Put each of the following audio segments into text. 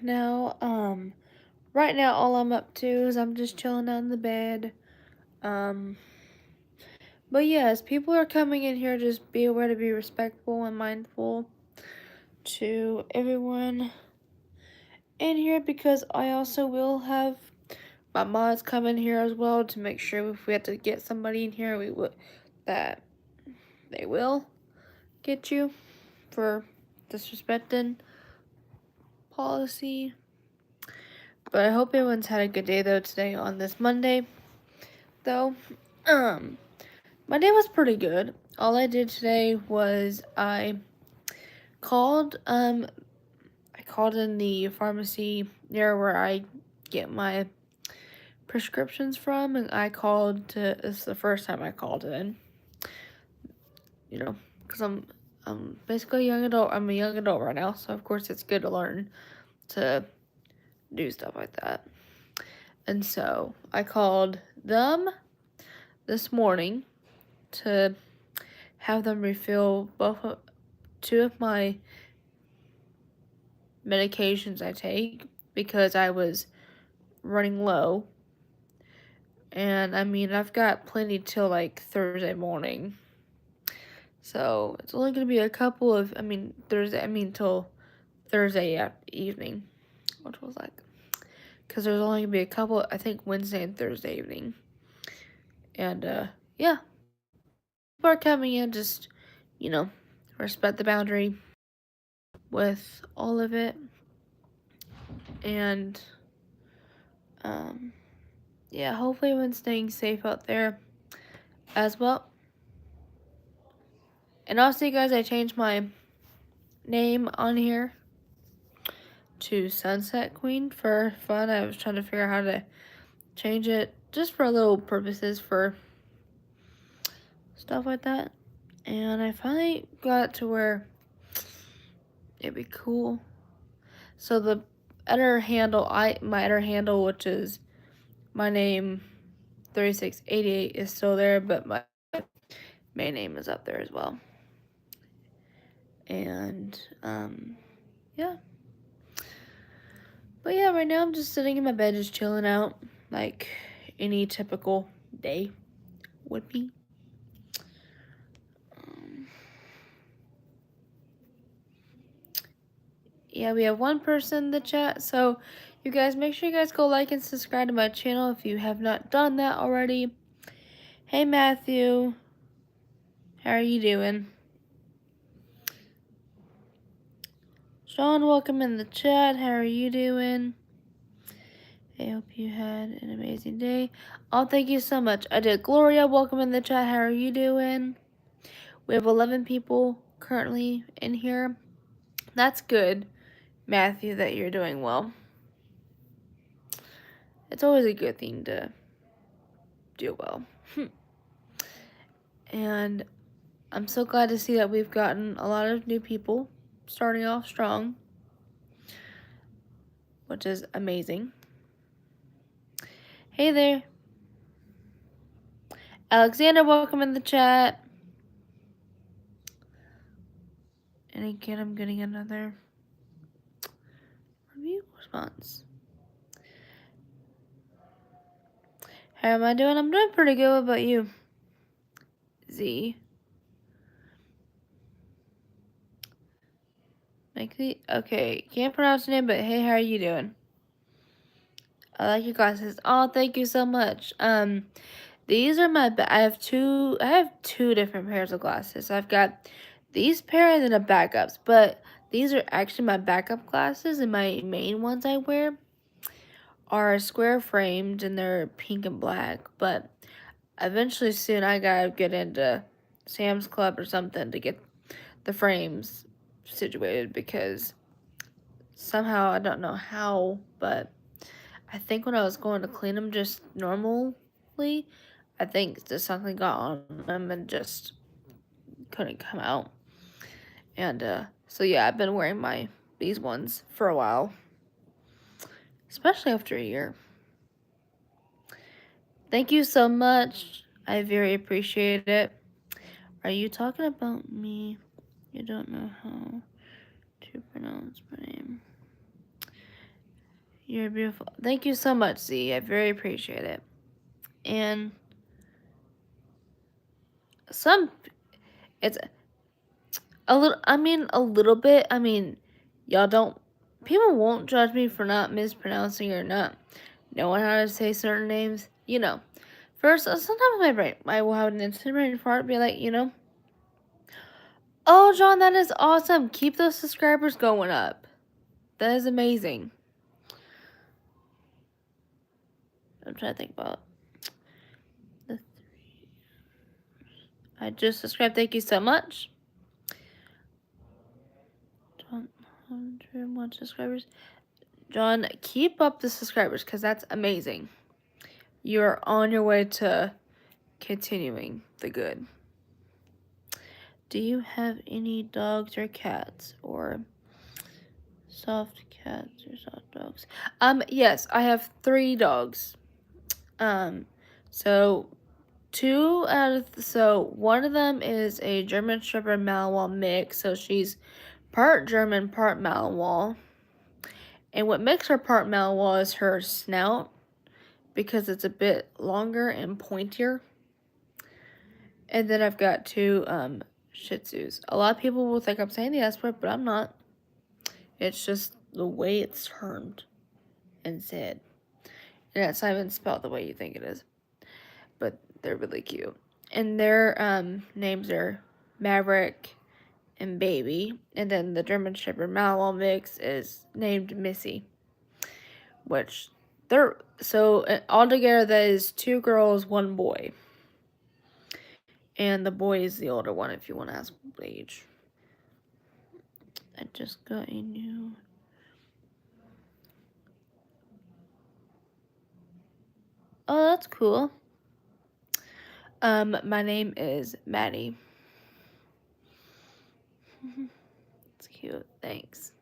now. Right now all I'm up to is I'm just chilling on the bed. Um, but yes, people are coming in here. Just be aware to be respectful and mindful to everyone in here because I also will have my mods come in here as well to make sure if we have to get somebody in here, that they will get you for disrespecting policy. But I hope everyone's had a good day though today on this Monday. Though, um, my day was pretty good. All I did today was called I called in the pharmacy near where I get my prescriptions from, and it's the first time I called in, because I'm basically a young adult. I'm a young adult right now, so of course it's good to learn to do stuff like that. And so I called them this morning to have them refill two of my medications I take because I was running low. And I mean, I've got plenty till like Thursday morning. So it's only going to be a couple of, till Thursday evening, which was like, because there's only going to be a couple, I think Wednesday and Thursday evening. And, yeah. People are coming in, just, respect the boundary with all of it. And, yeah, hopefully everyone's staying safe out there as well. And also, you guys, I changed my name on here to Sunset Queen for fun. I was trying to figure out how to change it just for little purposes for stuff like that. And I finally got it to where it'd be cool. So my other handle, which is my name 3688, is still there, but my main name is up there as well. And yeah. But yeah, right now I'm just sitting in my bed, just chilling out, like any typical day would be. Yeah, we have one person in the chat, so you guys make sure you guys go like and subscribe to my channel if you have not done that already. Hey Matthew, how are you doing? Sean, welcome in the chat. How are you doing? I hope you had an amazing day. Oh, thank you so much. I did. Gloria, welcome in the chat. How are you doing? We have 11 people currently in here. That's good, Matthew, that you're doing well. It's always a good thing to do well. And I'm so glad to see that we've gotten a lot of new people starting off strong, which is amazing. Hey there. Alexander, welcome in the chat. And again, I'm getting another review response. How am I doing? I'm doing pretty good. What about you? Z. Okay, can't pronounce your name, but hey, how are you doing? I like your glasses. Oh, thank you so much. These are I have two different pairs of glasses. I've got these pair and then a backups, but these are actually my backup glasses, and my main ones I wear are square framed and they're pink and black. But eventually soon I gotta get into Sam's Club or something to get the frames situated, because somehow, I don't know how, but I think when I was going to clean them just normally, I think just something got on them and just couldn't come out. And so yeah, I've been wearing these ones for a while, especially after a year. Thank you so much. I very appreciate it. Are you talking about me? You don't know how to pronounce my name. You're beautiful. Thank you so much, Z. I very appreciate it. And some, it's a little, a little bit. Y'all don't, people won't judge me for not mispronouncing or not knowing how to say certain names. First, sometimes my brain, I will have an instant brain fart, be like, oh, John, that is awesome. Keep those subscribers going up. That is amazing. I'm trying to think about the 3. I just subscribed. Thank you so much. 101 subscribers. John, keep up the subscribers because that's amazing. You're on your way to continuing the good. Do you have any dogs or cats or soft cats or soft dogs? Yes, I have 3 dogs. So one of them is a German Shepherd Malinois mix, so she's part German, part Malinois. And what makes her part Malinois is her snout, because it's a bit longer and pointier. And then I've got 2 Shih Tzus. A lot of people will think I'm saying the S word, but I'm not. It's just the way it's termed and said. And it's not even spelled the way you think it is. But they're really cute. And their names are Maverick and Baby. And then the German Shepherd Malinois mix is named Missy. Which altogether that is 2 girls, 1 boy. And the boy is the older one if you want to ask what age. I just got a new... Oh, that's cool. My name is Maddie. It's cute. Thanks.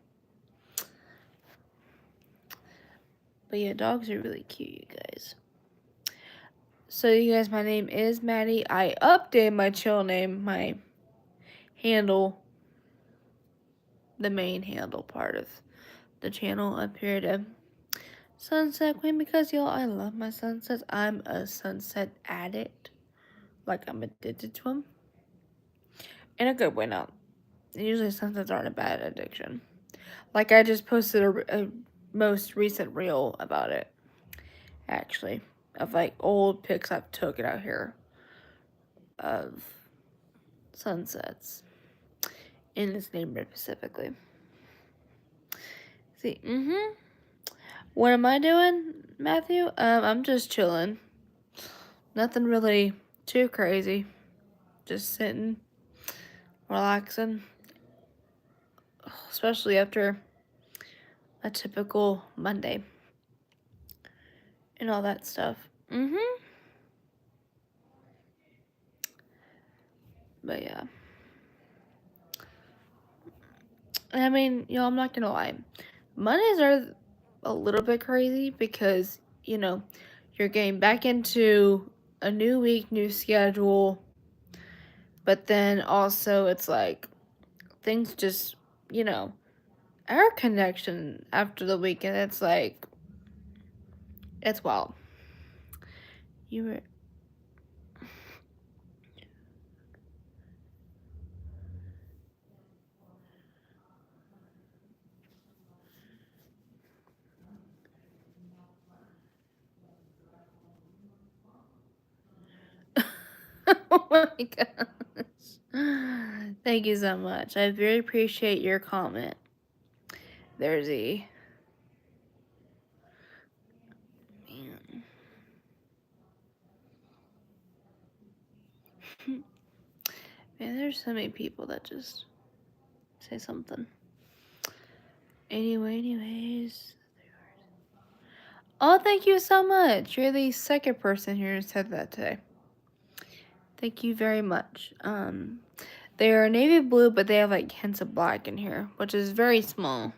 But yeah, dogs are really cute, you guys. So you guys, my name is Maddie. I updated my channel name, my handle, the main handle part of the channel up here to Sunset Queen, because y'all, I love my sunsets. I'm a sunset addict. Like, I'm addicted to them. In a good way, not. Usually sunsets aren't a bad addiction. Like, I just posted a most recent reel about it, actually, of like old pics I've taken out here of sunsets in this neighborhood specifically. See, what am I doing, Matthew? I'm just chilling. Nothing really too crazy. Just sitting, relaxing. Especially after a typical Monday. And all that stuff. But yeah. I mean, I'm not gonna lie. Mondays are a little bit crazy because, you're getting back into a new week, new schedule. But then also it's like things just, our connection after the weekend, it's like, it's wild. You were... Oh my gosh. Thank you so much. I very appreciate your comment. There's a... Man. Man, there's so many people that just say something. Anyways. Oh, thank you so much. You're the second person here who said that today. Thank you very much. They are navy blue, but they have like hints of black in here, which is very small.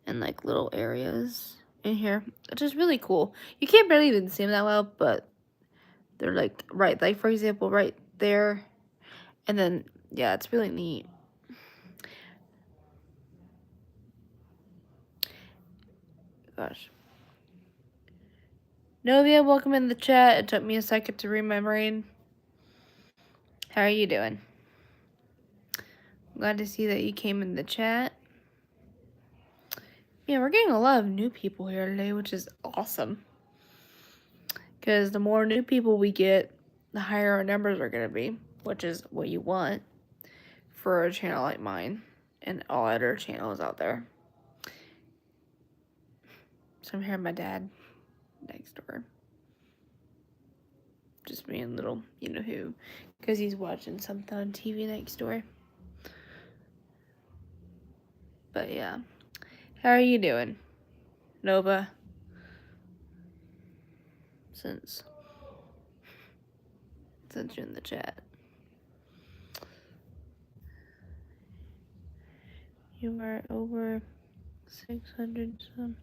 And like little areas in here, which is really cool. You can't barely even see them that well, but they're like like for example, right there. And then, yeah, it's really neat. Gosh. Novia, welcome in the chat. It took me a second to read my brain. How are you doing? Glad to see that you came in the chat. Yeah, we're getting a lot of new people here today, which is awesome. Because the more new people we get, the higher our numbers are going to be, which is what you want for a channel like mine and all other channels out there. So I'm hearing my dad next door. Just being little, you know who, because he's watching something on TV next door. But yeah. How are you doing, Nova? Since you're in the chat. You are over 600 some.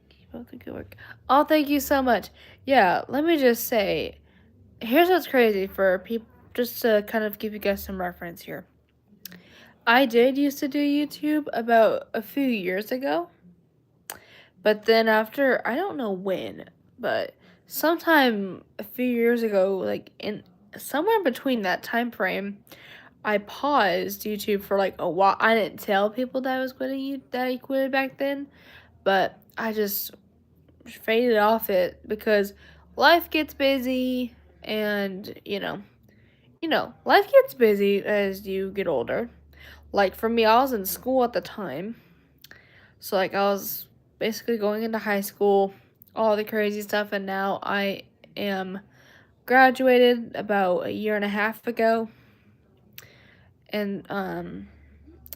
Keep up the good work. Oh, thank you so much. Yeah, let me just say, here's what's crazy for people, just to kind of give you guys some reference here. I did used to do YouTube about a few years ago. But then after, I don't know when, but sometime a few years ago, like in somewhere between that time frame, I paused YouTube for like a while. I didn't tell people that I was quitting that I quit back then, but I just faded off it because life gets busy, and life gets busy as you get older. Like for me, I was in school at the time, so like I was basically going into high school, all the crazy stuff, and now I am graduated about a year and a half ago. And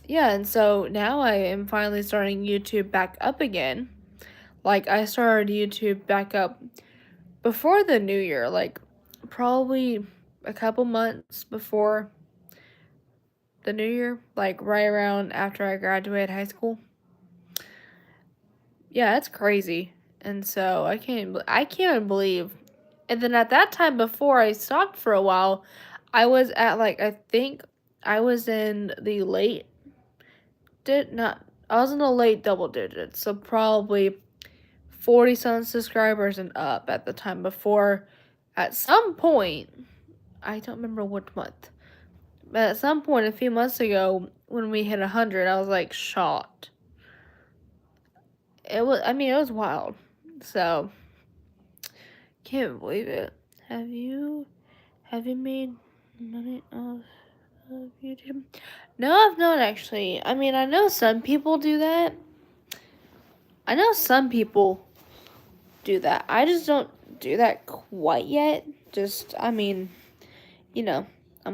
yeah, and so now I am finally starting YouTube back up again. Like I started YouTube back up before the new year, like probably a couple months before the new year, like right around after I graduated high school. Yeah, it's crazy. And so I can't even believe. And then at that time, before I stopped for a while, I was at like, I think I was in the late I was in the late double digits, so probably 40 some subscribers and up at the time before. At some point, I don't remember what month, but at some point a few months ago when we hit 100, I was like shocked. It was wild. So can't believe it. Have you made money off of YouTube? No, I've not actually. I mean, I know some people do that. I just don't do that quite yet. I'm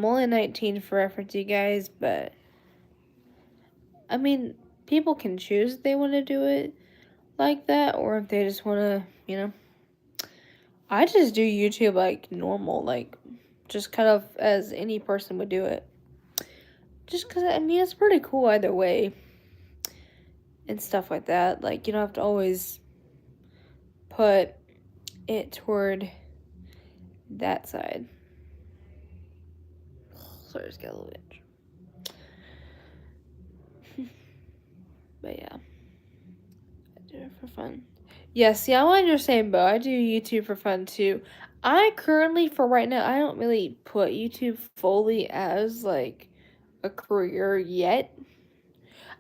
only 19 for reference, you guys, but I mean, people can choose if they want to do it like that or if they just want to, I just do YouTube like normal, like just kind of as any person would do it. Just because, it's pretty cool either way and stuff like that. Like, you don't have to always put it toward that side. Sorry, I just got a little itch. But yeah, I do it for fun. Yeah, see, I'm on your same boat. I do YouTube for fun too. I currently, for right now, I don't really put YouTube fully as like a career yet.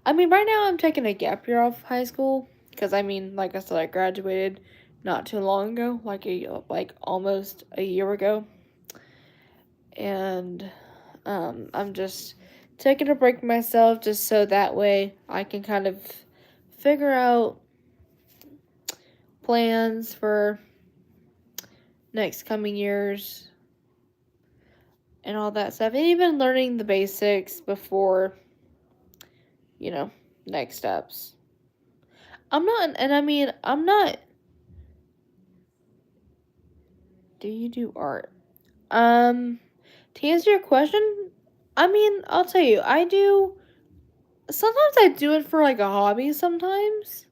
I mean, right now I'm taking a gap year off high school because like I said, I graduated not too long ago, like almost a year ago, and I'm just taking a break myself just so that way I can kind of figure out plans for next coming years and all that stuff, and even learning the basics before next steps. I'm not. Do you do art? To answer your question, I'll tell you, I do. Sometimes I do it for like a hobby. Sometimes,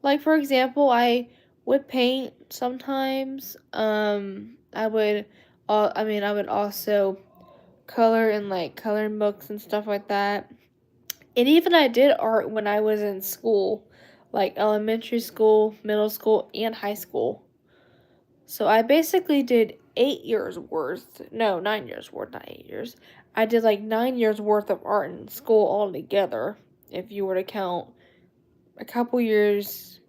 like for example, I would paint. Sometimes, I would. I would also color in like coloring books and stuff like that. And even I did art when I was in school, like elementary school, middle school, and high school. So I basically did 8 years worth, no, 9 years worth, not 8 years. I did like 9 years worth of art in school altogether, if you were to count a couple years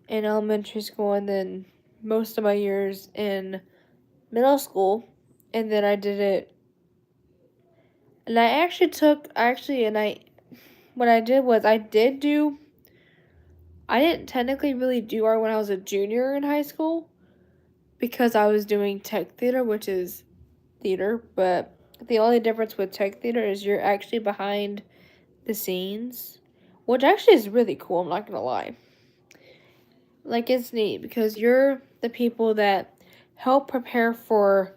in elementary school and then most of my years in middle school. And then I did it, and I actually took, what I did was I didn't technically really do art when I was a junior in high school because I was doing tech theater, which is theater, but the only difference with tech theater is you're actually behind the scenes, which actually is really cool, I'm not gonna lie. Like, it's neat because you're the people that help prepare for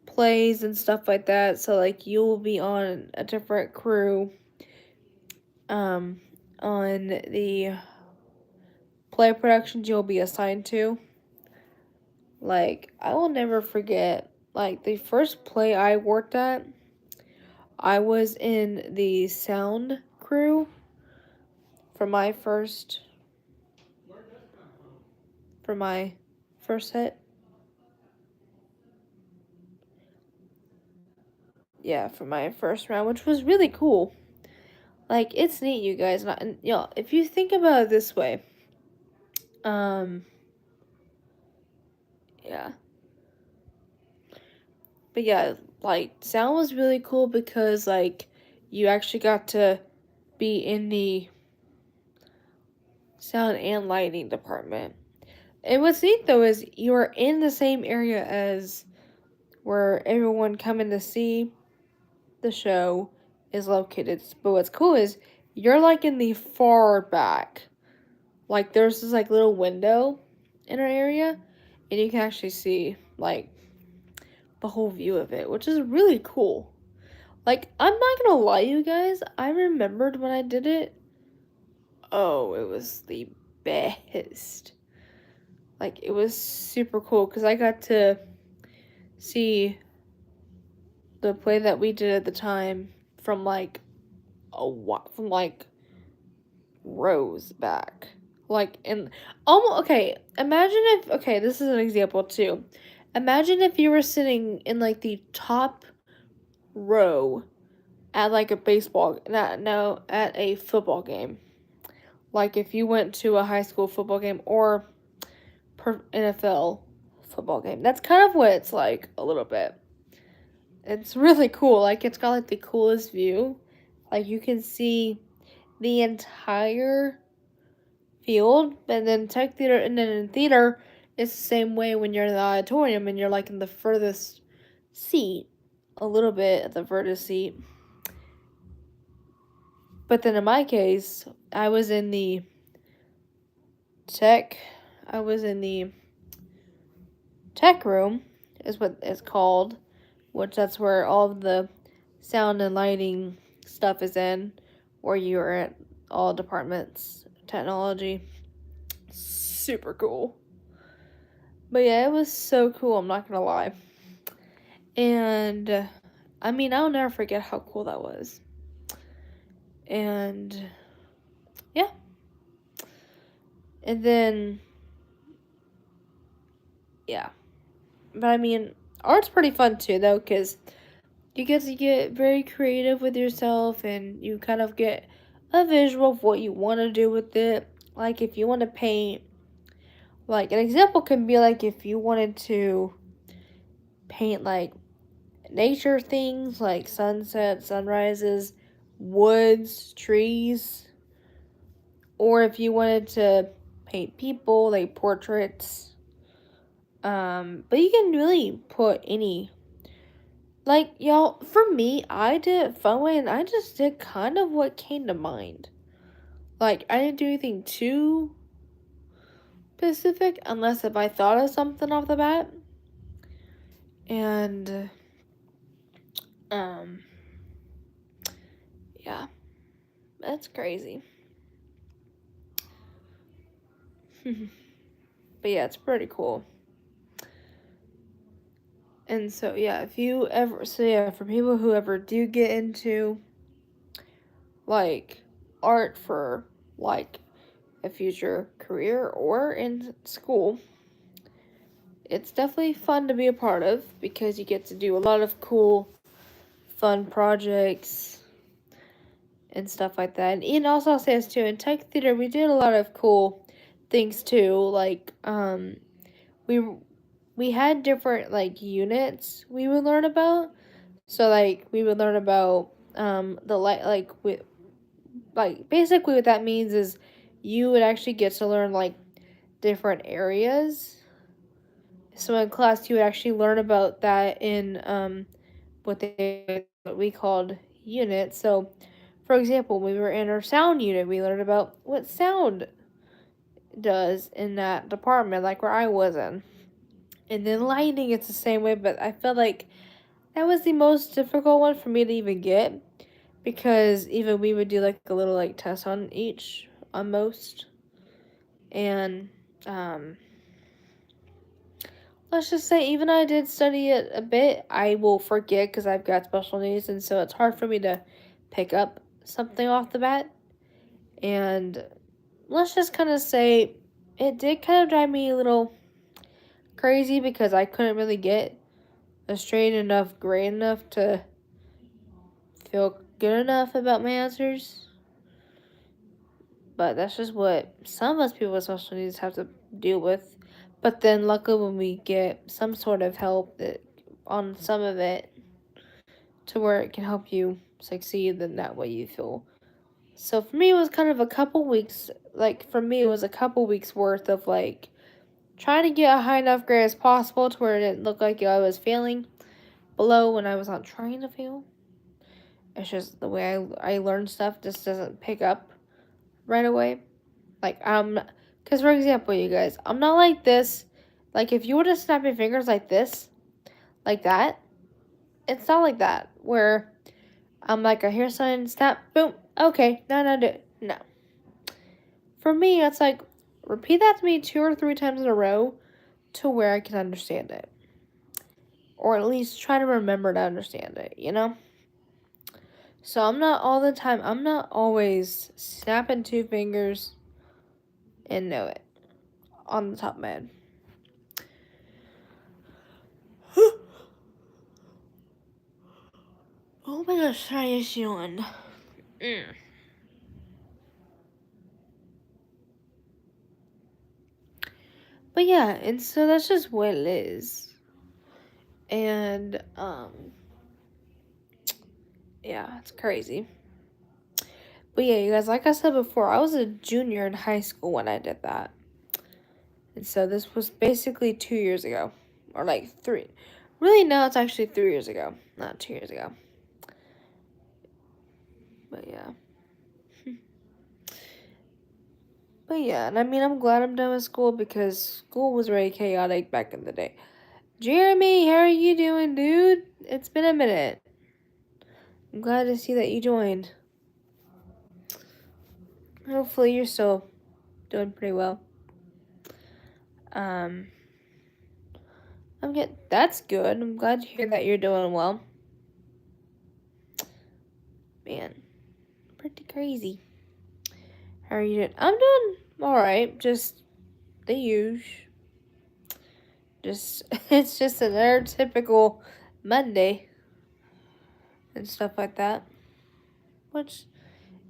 plays and stuff like that. So, like, you'll be on a different crew on the play productions you'll be assigned to. Like, I will never forget, like, the first play I worked at, I was in the sound crew for my first hit. Yeah, for my first round, which was really cool. Like, it's neat, you guys. And, if you think about it this way, yeah. But yeah, like, sound was really cool because, like, you actually got to be in the sound and lighting department. And what's neat, though, is you're in the same area as where everyone coming to see the show is located. But what's cool is you're, like, in the far back. Like, there's this, like, little window in our area, and you can actually see, like, the whole view of it, which is really cool. Like, I'm not gonna lie, you guys, I remembered when I did it. Oh, it was the best. Like, it was super cool because I got to see the play that we did at the time from like rows back. Like, in almost, okay, imagine if, okay, this is an example too. Imagine if you were sitting in like the top row at like a baseball, no, at a football game. Like if you went to a high school football game or NFL football game. That's kind of what it's like a little bit. It's really cool. Like, it's got like the coolest view. Like, you can see the entire field, and then tech theater, and then in theater, it's the same way when you're in the auditorium and you're like in the furthest seat, a little bit at the furthest seat. But then in my case, I was in the tech room, is what it's called, which that's where all of the sound and lighting stuff is in, where you are at all departments, technology. Super cool. But yeah, it was so cool, I'm not gonna lie. And I mean, I'll never forget how cool that was. And yeah. And then yeah. But I mean, art's pretty fun too though, because you get to get very creative with yourself and you kind of get a visual of what you want to do with it. Like if you want to paint, like an example can be like if you wanted to paint like nature things like sunsets, sunrises, woods, trees, or if you wanted to paint people like portraits. But you can really put any, like, y'all, for me, I did it fun way and I just did kind of what came to mind. Like, I didn't do anything too specific unless if I thought of something off the bat. And, yeah, that's crazy. But yeah, it's pretty cool. And so, yeah, for people who ever do get into, like, art for, like, a future career or in school, it's definitely fun to be a part of because you get to do a lot of cool, fun projects and stuff like that. And Ian also says too, in tech theater we did a lot of cool things too. Like we we had different like units we would learn about. So like we would learn about the light like basically what that means is you would actually get to learn like different areas. So in class you would actually learn about that in what we called units. So for example, when we were in our sound unit, we learned about what sound does in that department, like where I was in. And then lighting, it's the same way, but I felt like that was the most difficult one for me to even get because even we would do like a little like test on each, on most. And um, let's just say, even though I did study it a bit, I will forget because I've got special needs, and so it's hard for me to pick up something off the bat. And let's just kind of say it did kind of drive me a little crazy because I couldn't really get a straight enough grade enough to feel good enough about my answers. But that's just what some of us people with special needs have to deal with. But then luckily when we get some sort of help that on some of it to where it can help you succeed, then that way you feel. So for me it was kind of a couple weeks, like for me it was a couple weeks worth of like trying to get a high enough grade as possible to where it didn't look like I was failing below when I was not trying to fail. It's just the way I learn stuff just doesn't pick up right away. Like, because for example, you guys, I'm not like this. Like, if you were to snap your fingers like this, like that, it's not like that. Where I'm like, I hear something, snap, boom, okay, no, do it. No. For me, it's like, repeat that to me 2 or 3 times in a row to where I can understand it. Or at least try to remember to understand it, you know? So I'm not always snapping 2 fingers and know it on the top of my head. Oh my gosh, sorry, is yawned. But yeah, and so that's just what it is. And yeah, it's crazy. But yeah, you guys, like I said before, I was a junior in high school when I did that. And so this was basically 2 years ago. Or like 3. Really, no, it's actually 3 years ago, not 2 years ago. But yeah. But yeah, and I mean, I'm glad I'm done with school because school was very chaotic back in the day. Jeremy, how are you doing, dude? It's been a minute. I'm glad to see that you joined. Hopefully you're still doing pretty well. That's good. I'm glad to hear that you're doing well. Man, pretty crazy. How are you doing? I'm doing alright. Just the usual. It's just another typical Monday and stuff like that. Which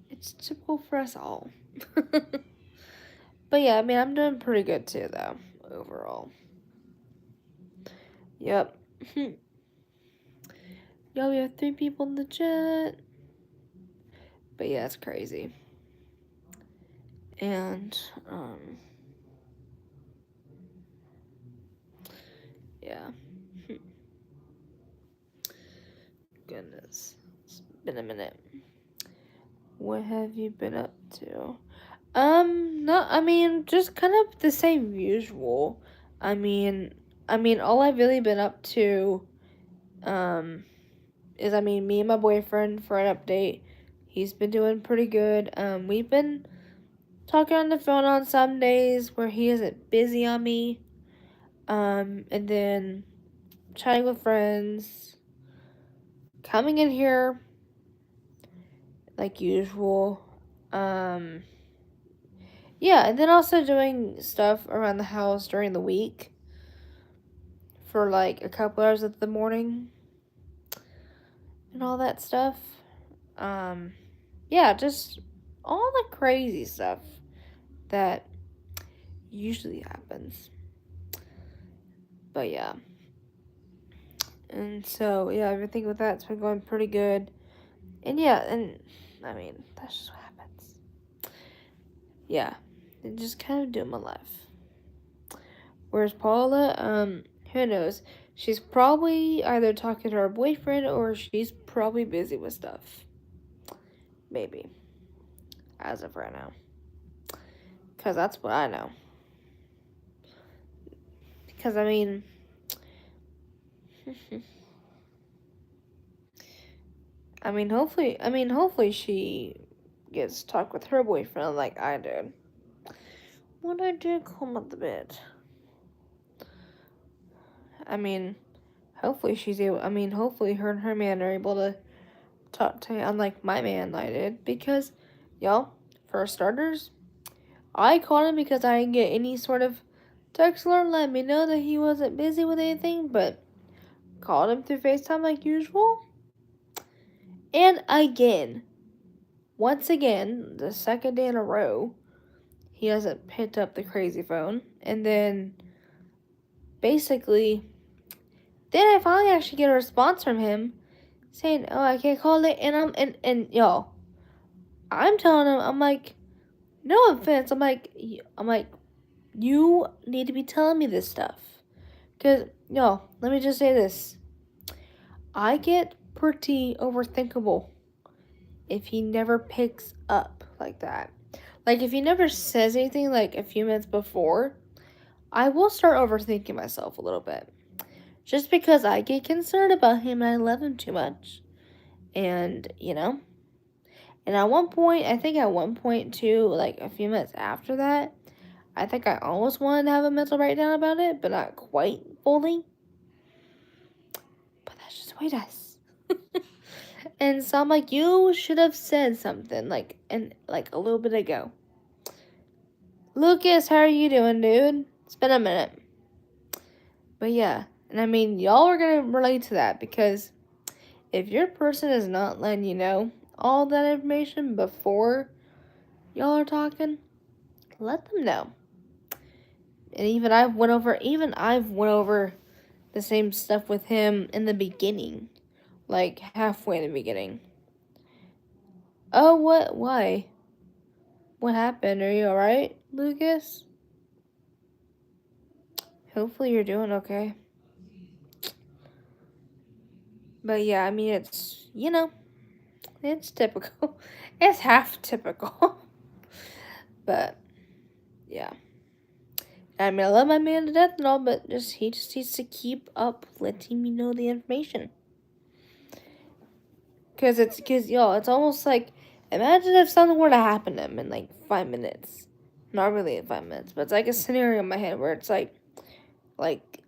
it's typical for us all. But yeah, I mean, I'm doing pretty good too, though, overall. Yep. Yo, we have 3 people in the chat. But yeah, it's crazy. And, yeah. Goodness. It's been a minute. What have you been up to? No, I mean, just kind of the same usual. I mean, all I've really been up to, is, me and my boyfriend for an update. He's been doing pretty good. We've been talking on the phone on some days where he isn't busy on me. And then chatting with friends, coming in here like usual. Yeah, and then also doing stuff around the house during the week. for like a couple hours of the morning and all that stuff. Yeah, just all the crazy stuff that usually happens. But yeah. And so, yeah, everything with that's been going pretty good. And yeah, and I mean, that's just what happens. Yeah, and just kind of doing my life. Whereas Paula, who knows? She's probably either talking to her boyfriend or she's probably busy with stuff. Maybe. As of right now. Because that's what I know. Because, I mean... hopefully she gets to talk with her boyfriend like I did. When I did come up the bed. Hopefully hopefully her and her man are able to talk to him unlike my man and I did. Because, y'all, for starters, I called him because I didn't get any sort of text alert let me know that he wasn't busy with anything, but called him through FaceTime like usual. And once again, the second day in a row, he hasn't picked up the crazy phone. And then, basically, then I finally actually get a response from him saying, "Oh, I can't call it." And y'all, I'm telling him, I'm like, no offense, I'm like, you need to be telling me this stuff, cause y'all, let me just say this: I get pretty overthinkable if he never picks up like that. Like if he never says anything like a few minutes before, I will start overthinking myself a little bit. Just because I get concerned about him and I love him too much. And, and at one point too, like a few minutes after that, I think I almost wanted to have a mental breakdown about it, but not quite fully. But that's just the way it is. And so I'm like, you should have said something like a little bit ago. Lucas, how are you doing, dude? It's been a minute. But yeah, and I mean, y'all are gonna relate to that because if your person is not letting you know all that information before y'all are talking, let them know. And I've went over the same stuff with him in the beginning, like halfway in the beginning. Oh, what? Why? What happened? Are you alright, Lucas? Hopefully you're doing okay. But yeah, I mean, it's, it's typical. It's half typical. But, yeah. I mean, I love my man to death and all, but he just needs to keep up letting me know the information. Because it's almost like, imagine if something were to happen to him in like 5 minutes. Not really in 5 minutes, but it's like a scenario in my head where it's like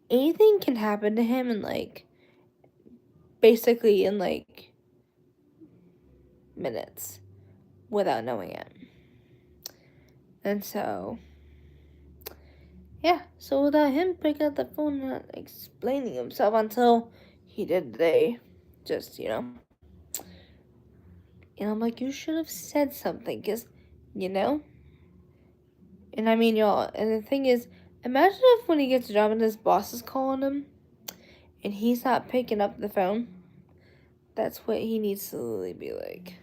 anything can happen to him in like, basically in like minutes without knowing it. And so, yeah, so without him picking up the phone and not explaining himself until he did today, just, And I'm like, you should have said something, because, And I mean, y'all, and the thing is, imagine if when he gets a job and his boss is calling him, and he's not picking up the phone. That's what he needs to really be like.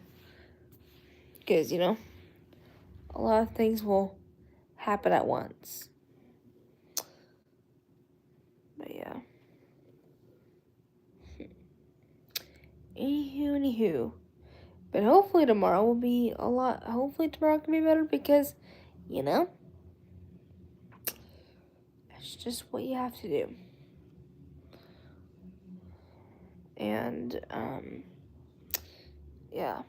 Because, a lot of things will happen at once. But yeah. Anywho. But hopefully tomorrow will be hopefully tomorrow can be better because, it's just what you have to do. And, yeah.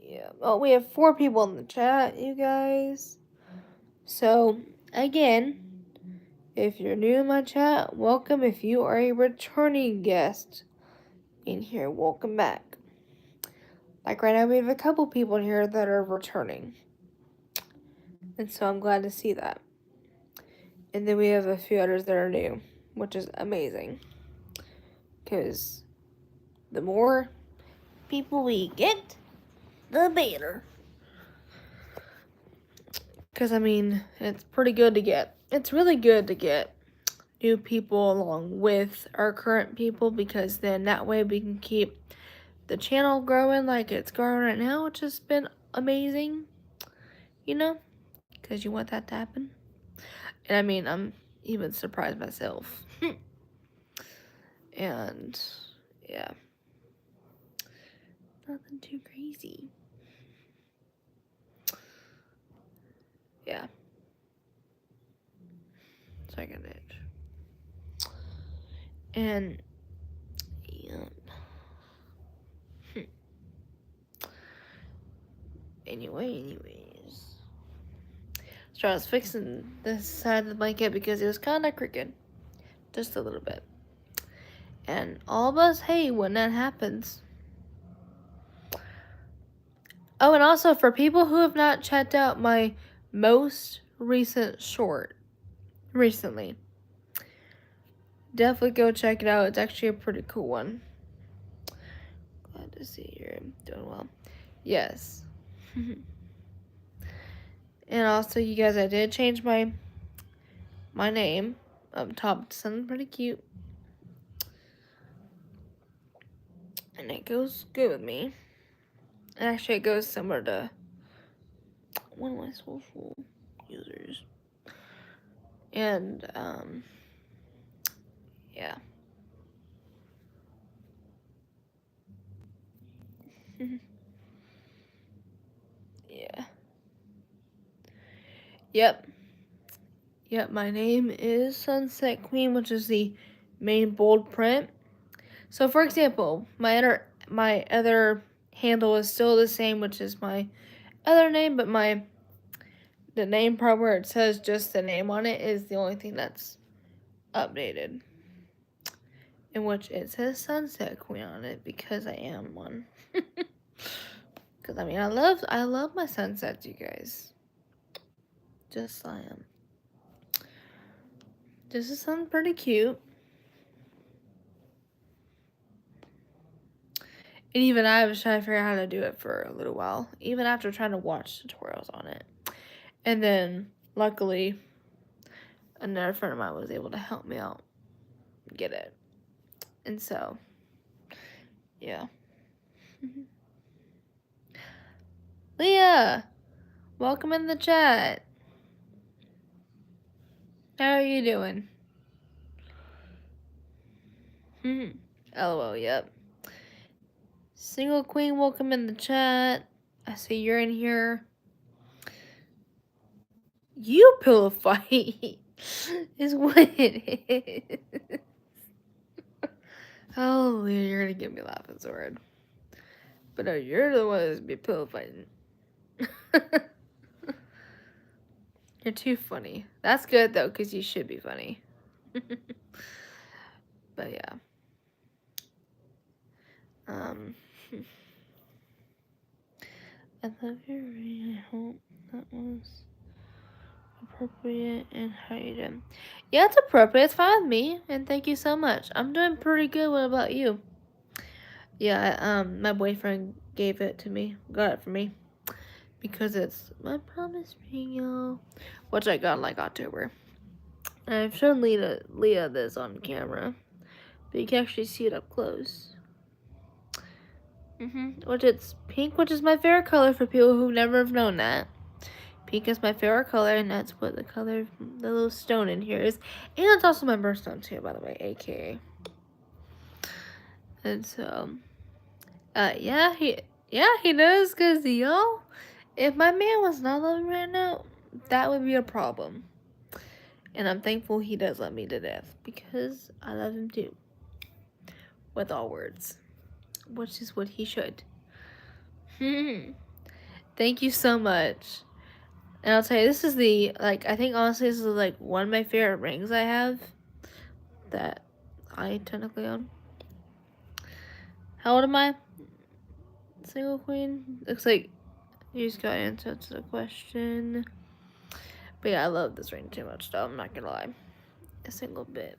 Yeah. Oh, we have 4 people in the chat, you guys. So, again, if you're new in my chat, welcome. If you are a returning guest in here, welcome back. Like right now we have a couple people in here that are returning. And so I'm glad to see that. And then we have a few others that are new, which is amazing. Because the more people we get, the better. Because, I mean, it's pretty good to get. It's really good to get new people along with our current people, because then that way we can keep the channel growing like it's growing right now, which has been amazing, you know, because you want that to happen. And I mean, I'm even surprised myself. And yeah, nothing too crazy. Yeah. Second itch. And yeah. Anyways. So I was fixing this side of the blanket because it was kind of crooked. Just a little bit. And all of us hate when that happens. Oh, and also for people who have not checked out my most recent short recently, definitely go check it out. It's actually a pretty cool one. Glad to see you're doing well. Yes. And also, you guys, I did change my name up top to something pretty cute. And it goes good with me. And actually, it goes similar to one of my social users. And, yeah. Yeah. Yep, my name is Sunset Queen, which is the main bold print. So, for example, my other handle is still the same, which is my other name, but the name part where it says just the name on it is the only thing that's updated. In which it says Sunset Queen on it because I am one. Because I mean, I love my sunsets, you guys. Just I am. This is something pretty cute. And even I was trying to figure out how to do it for a little while, even after trying to watch tutorials on it. And then, luckily, another friend of mine was able to help me out get it. And so, yeah. Leah, welcome in the chat. How are you doing? LOL, yep. Single Queen, welcome in the chat. I see you're in here. You pillow fight is what it is. Oh, you're gonna get me laughing so hard. But no, you're the one that's be pillow fighting. You're too funny. That's good though, because you should be funny. But yeah. I love your reading. I hope that was appropriate and how you did. Yeah, it's appropriate. It's fine with me. And thank you so much. I'm doing pretty good. What about you? Yeah, my boyfriend gave it to me. Got it for me. Because it's my promise ring, y'all. Which I got in like October. And I've shown Leah this on camera. But you can actually see it up close. Which it's pink, which is my favorite color for people who never have known that. Pink is my favorite color, and that's what the color, the little stone in here is. And it's also my birthstone too, by the way, aka. And so, yeah, he does, cause y'all, if my man was not loving me right now, that would be a problem. And I'm thankful he does love me to death, because I love him too. With all words. Which is what he should. Thank you so much. And I'll tell you, this is I think honestly this is like one of my favorite rings I have. That I technically own. How old am I? Single queen? Looks like you just got answer to the question. But yeah, I love this ring too much, though. I'm not gonna lie. A single bit.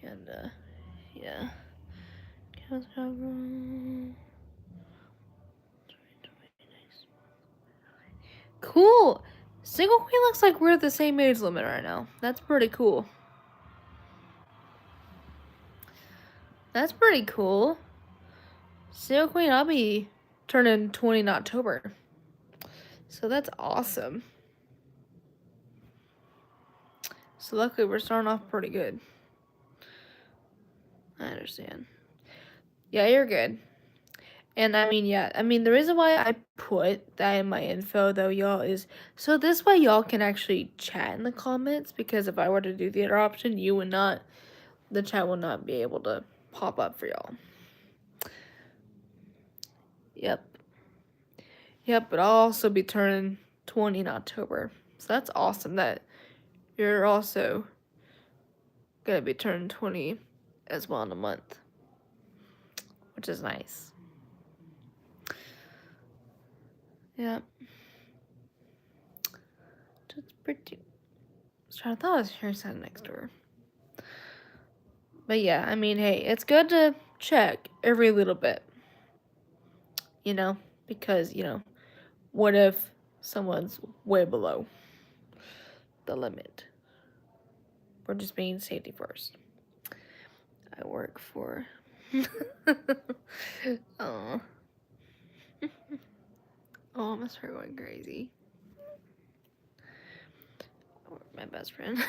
And, yeah. Cool! Single queen looks like we're the same age limit right now. That's pretty cool. That's pretty cool. Single queen, I'll be turning 20 in October. So that's awesome. So luckily we're starting off pretty good. I understand. Yeah, you're good. And I mean, yeah, I mean, the reason why I put that in my info, though, y'all, is so this way y'all can actually chat in the comments, because if I were to do the other option, you would not, the chat will not be able to pop up for y'all. Yep. Yep, but I'll also be turning 20 in October. So that's awesome that you're also going to be turning 20 as well in a month, which is nice. Yep. That's pretty. I thought I was hearing something next door. But yeah, I mean, hey, it's good to check every little bit. You know? Because, you know, what if someone's way below the limit? We're just being safety first. I work for... Oh. Oh, I'm gonna start going crazy. My best friend.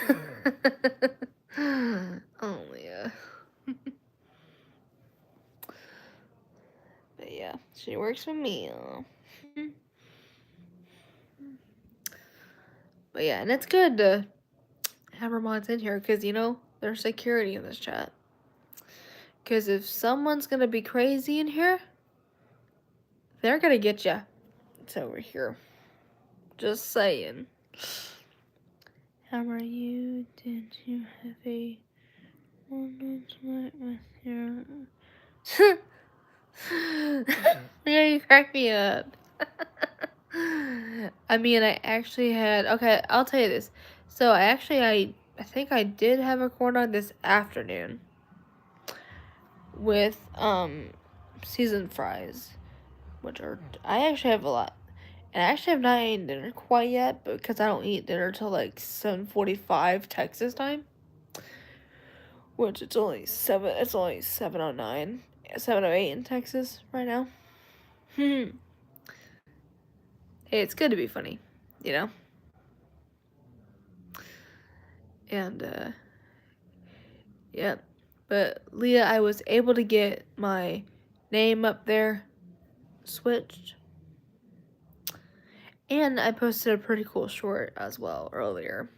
Oh, yeah. But yeah, she works for me. But yeah, and it's good to have her mods in here because, you know, there's security in this chat. Because if someone's gonna be crazy in here, they're gonna get ya. It's over here. Just saying. How are you? Did you have a moment with your... Yeah, you crack me up. I mean, I actually had... Okay, I'll tell you this. So, I think I did have a corner this afternoon with, seasoned fries, which are... I actually have a lot. And I actually have not eaten dinner quite yet, because I don't eat dinner till, like, 7:45 Texas time. Which, it's only 7:09. 7:08 in Texas right now. Hey, it's good to be funny, you know? And, yeah. But, Leah, I was able to get my name up there switched. And I posted a pretty cool short as well earlier.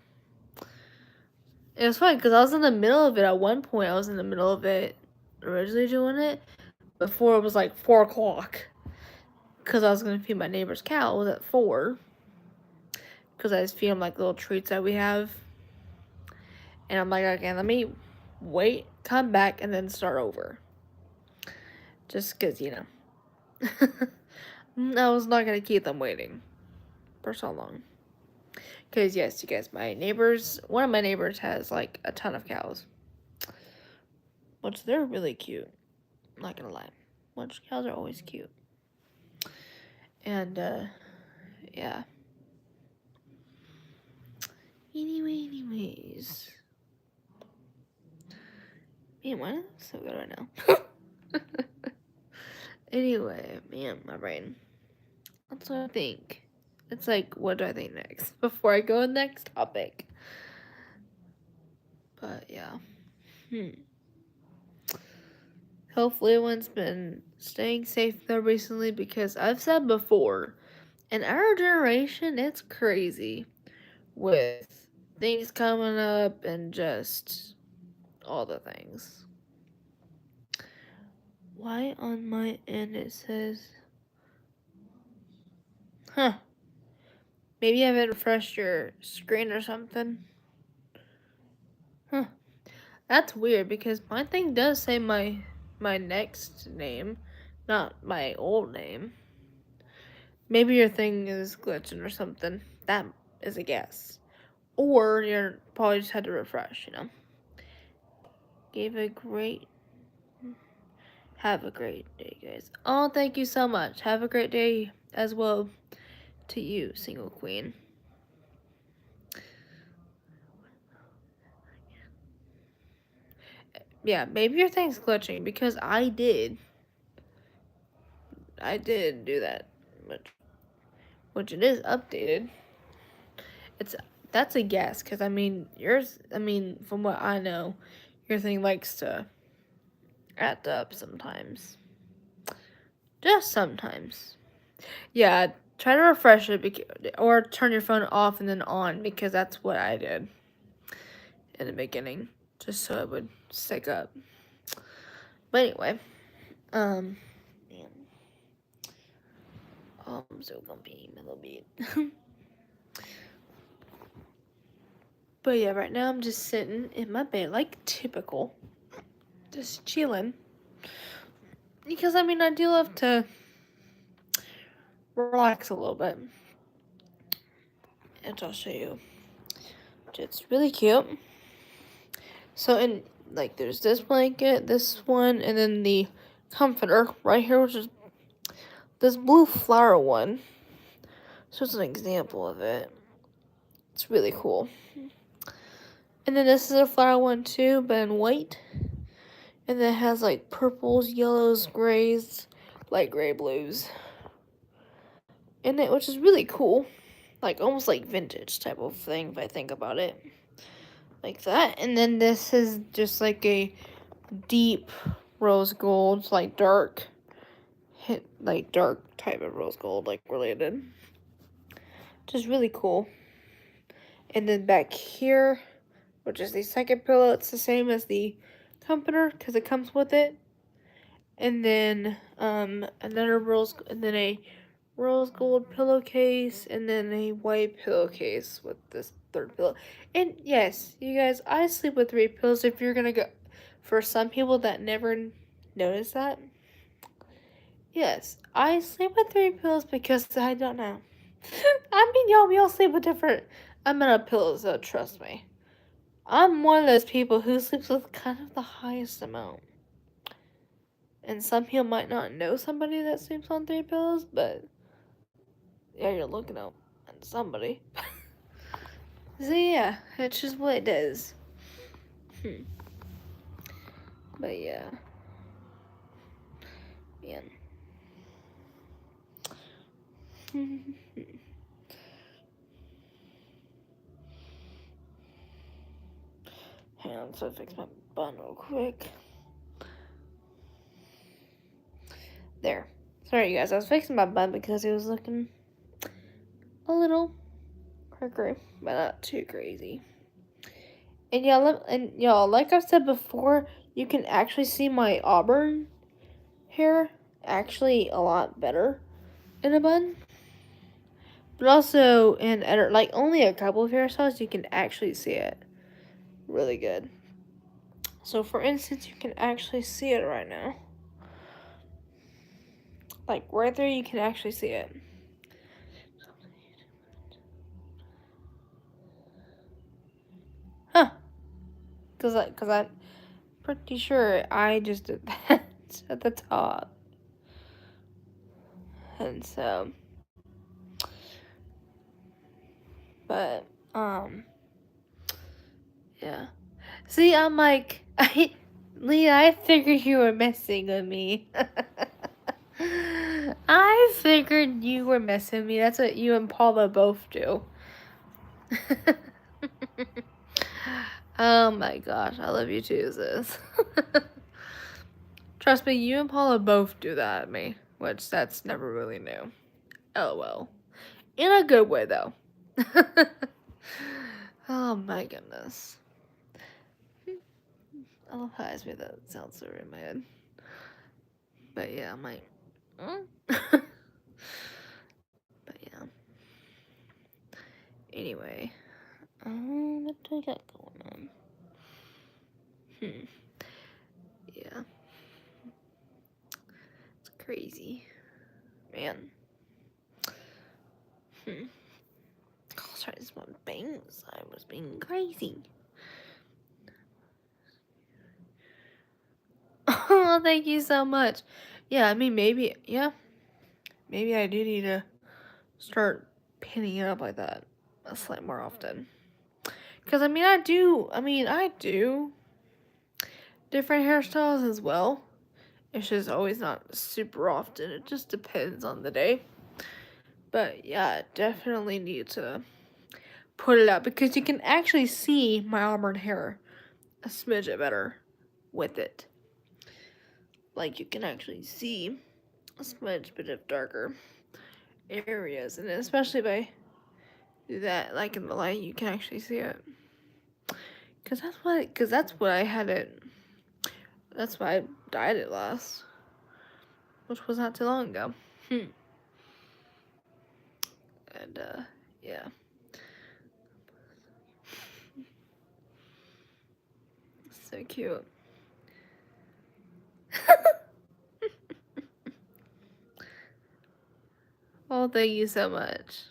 It was funny because I was in the middle of it at one point. I was in the middle of it originally doing it before it was like 4 o'clock. Because I was going to feed my neighbor's cows at 4. Because I just feed them like little treats that we have. And I'm like, okay, let me wait, come back, and then start over. Just because, you know. I was not going to keep them waiting for so long. Because, yes, you guys, one of my neighbors has, like, a ton of cows. Which, they're really cute. I'm not going to lie. Which, cows are always cute. And, yeah. Anyways. Man, why is it so good right now? Anyway, man, my brain. That's what I think. It's like, what do I think next? Before I go to the next topic. But, yeah. Hopefully everyone's been staying safe though recently, because I've said before, in our generation, it's crazy with things coming up and just all the things. Why on my end it says... Huh. Maybe you haven't refreshed your screen or something. Huh. That's weird, because my thing does say my my next name, not my old name. Maybe your thing is glitching or something. That is a guess. Or you're probably just had to refresh, you know. Have a great day, guys. Oh, thank you so much. Have a great day as well to you, single queen. Yeah, maybe your thing's glitching because I did do that, which it is updated. It's that's a guess because I mean yours. I mean from what I know, your thing likes to act up sometimes. Just sometimes. Yeah, try to refresh it or turn your phone off and then on because that's what I did in the beginning, just so it would stick up. But anyway, man. Oh, I'm so comfy, my little bit. But yeah, right now I'm just sitting in my bed like typical, just chilling. Because I mean, I do love to relax a little bit. And I'll show you. It's really cute. So, in like, there's this blanket, this one, and then the comforter right here, which is this blue flower one. So, it's an example of it. It's really cool. And then this is a flower one too, but in white. And then it has like purples, yellows, grays, light gray, blues in it, which is really cool. Like almost like vintage type of thing if I think about it. Like that. And then this is just like a deep rose gold, like dark type of rose gold, like related. Which is really cool. And then back here, which is the second pillow, it's the same as the comforter because it comes with it. And then another a rose gold pillowcase, and then a white pillowcase with this third pillow. And yes, you guys, I sleep with 3 pillows. If you're gonna go, for some people that never notice that, yes, I sleep with 3 pillows because I don't know. I mean, y'all, we all sleep with different amount of pillows, so trust me. I'm one of those people who sleeps with kind of the highest amount. And some people might not know somebody that sleeps on 3 pillows, but yeah, you're looking out at somebody. So yeah, it's just what it does. But yeah, man. Hang on, so I fix my bun real quick. There. Sorry, you guys. I was fixing my bun because it was looking a little cray, but not too crazy. And y'all, like I've said before, you can actually see my auburn hair actually a lot better in a bun. But also in like only a couple of hairstyles you can actually see it really good. So for instance, you can actually see it right now. Like right there, you can actually see it. Huh? Cause I'm pretty sure I just did that at the top. And so, but yeah. See, I'm like, Leah, I figured you were messing with me. I figured you were messing with me. That's what you and Paula both do. Oh my gosh, I love you too, sis. Trust me, you and Paula both do that at me, which that's never really new. LOL. In a good way, though. Oh my goodness. I love how I made that sound so in my head. But yeah, I'm like, but yeah. Anyway, what do I got going on? Yeah. crazy. Man. I was trying to smell bangs. I was being crazy. Oh, thank you so much. Yeah, I mean, maybe I do need to start pinning it up like that a slight more often. Because, I do different hairstyles as well. It's just always not super often. It just depends on the day. But, yeah, definitely need to put it up because you can actually see my auburn hair a smidge better with it. Like, you can actually see a smidge bit of darker areas, and especially if I do that, like in the light, you can actually see it. Cause that's what I had it. That's why I dyed it last, which was not too long ago. And yeah. So cute. Oh, thank you so much.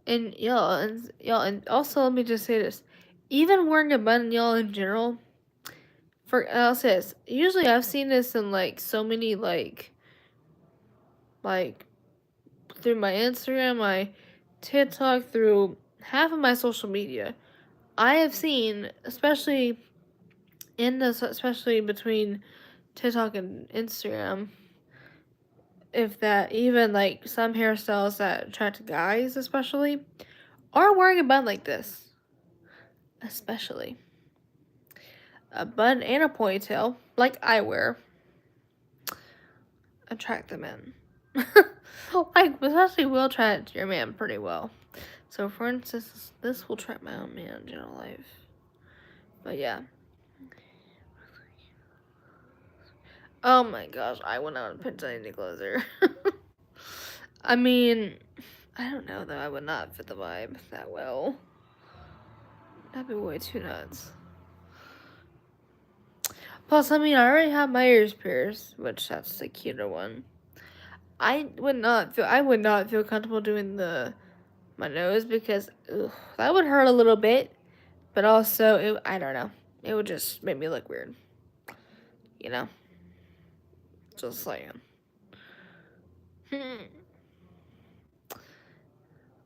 And and also let me just say this. Even wearing a bun, y'all, in general, I'll say this. Usually I've seen this in like so many like through my Instagram, my TikTok, through half of my social media. I have seen, especially between TikTok and Instagram, if that even like some hairstyles that attract guys especially are wearing a bun like this. Especially a bun and a ponytail, like I wear, attract the men. Like, especially will attract your man pretty well. So, for instance, this will attract my own man in general life. But yeah. Oh my gosh, I went out and picked any closer. I mean, I don't know though. I would not fit the vibe that well. That'd be way too nuts. Plus, I mean, I already have my ears pierced, which that's the cuter one. I would not feel comfortable doing my nose because that would hurt a little bit, but also I don't know. It would just make me look weird. You know? Just saying.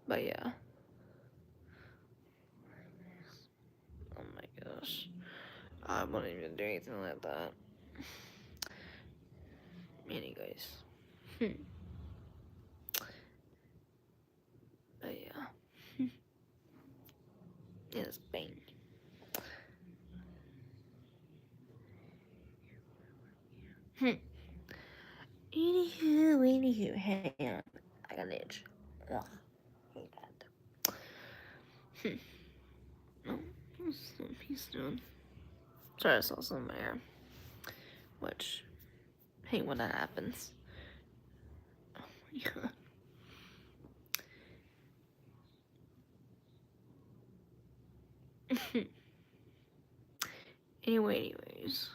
But yeah. Oh my gosh. I wouldn't even do anything like that. Anyways. But yeah. It's Bane. Anywho, hang on. I got an itch. Ugh, hate that. Oh, he's doing. Sorry, I saw some in my hair. Which, hate when that happens. Oh my god. Anyways.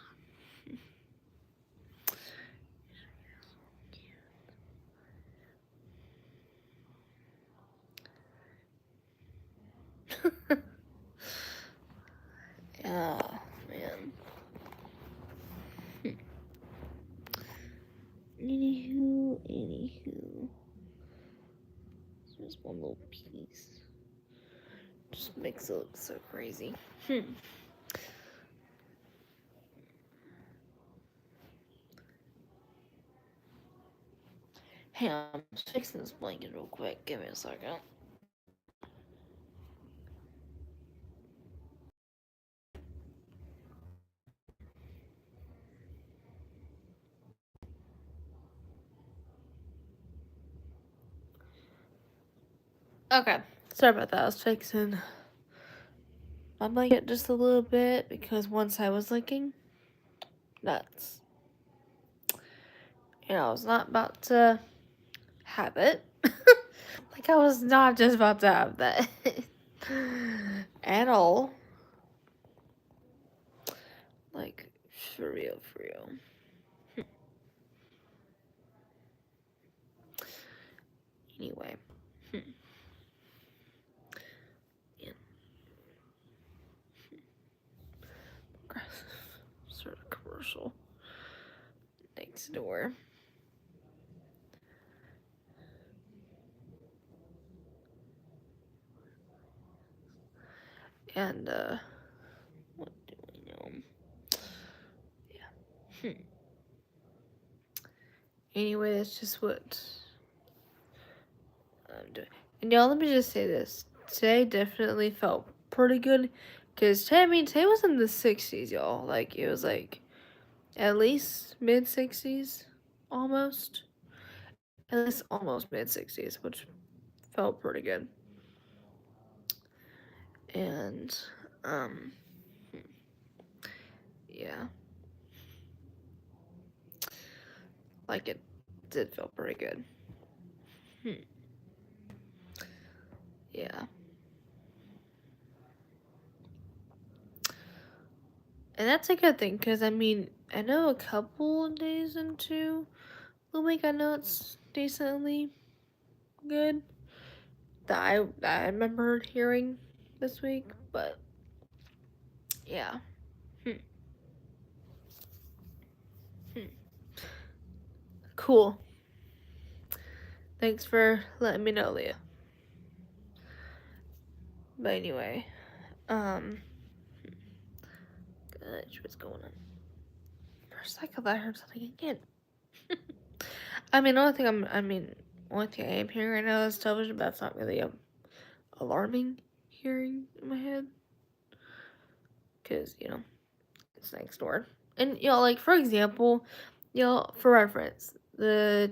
Oh, man. Anywho. Just one little piece. Just makes it look so crazy. Hey, I'm just fixing this blanket real quick. Give me a second. Okay. Sorry about that. I was fixing my blanket just a little bit because once I was looking nuts. And I was not about to have it. Like, I was not just about to have that. At all. Like, for real, for real. Anyway. Yeah. Sort of commercial. Next door. And, what do we know? Yeah. Anyway, that's just what I'm doing. And y'all, let me just say this. Today definitely felt pretty good. Because today was in the 60s, y'all. Like, it was like at least mid 60s. Almost. At least almost mid 60s, which felt pretty good. And, yeah. Like, it did feel pretty good. Yeah. And that's a good thing, because, I mean, I know a couple of days into the week, I know it's decently good that I remember hearing this week, but yeah. Cool. Thanks for letting me know, Leah. But anyway, gosh, what's going on? For a second, I heard something again. I mean, only thing I am hearing right now is television, but it's not really alarming hearing in my head, because it's next door. And like for example, for reference, the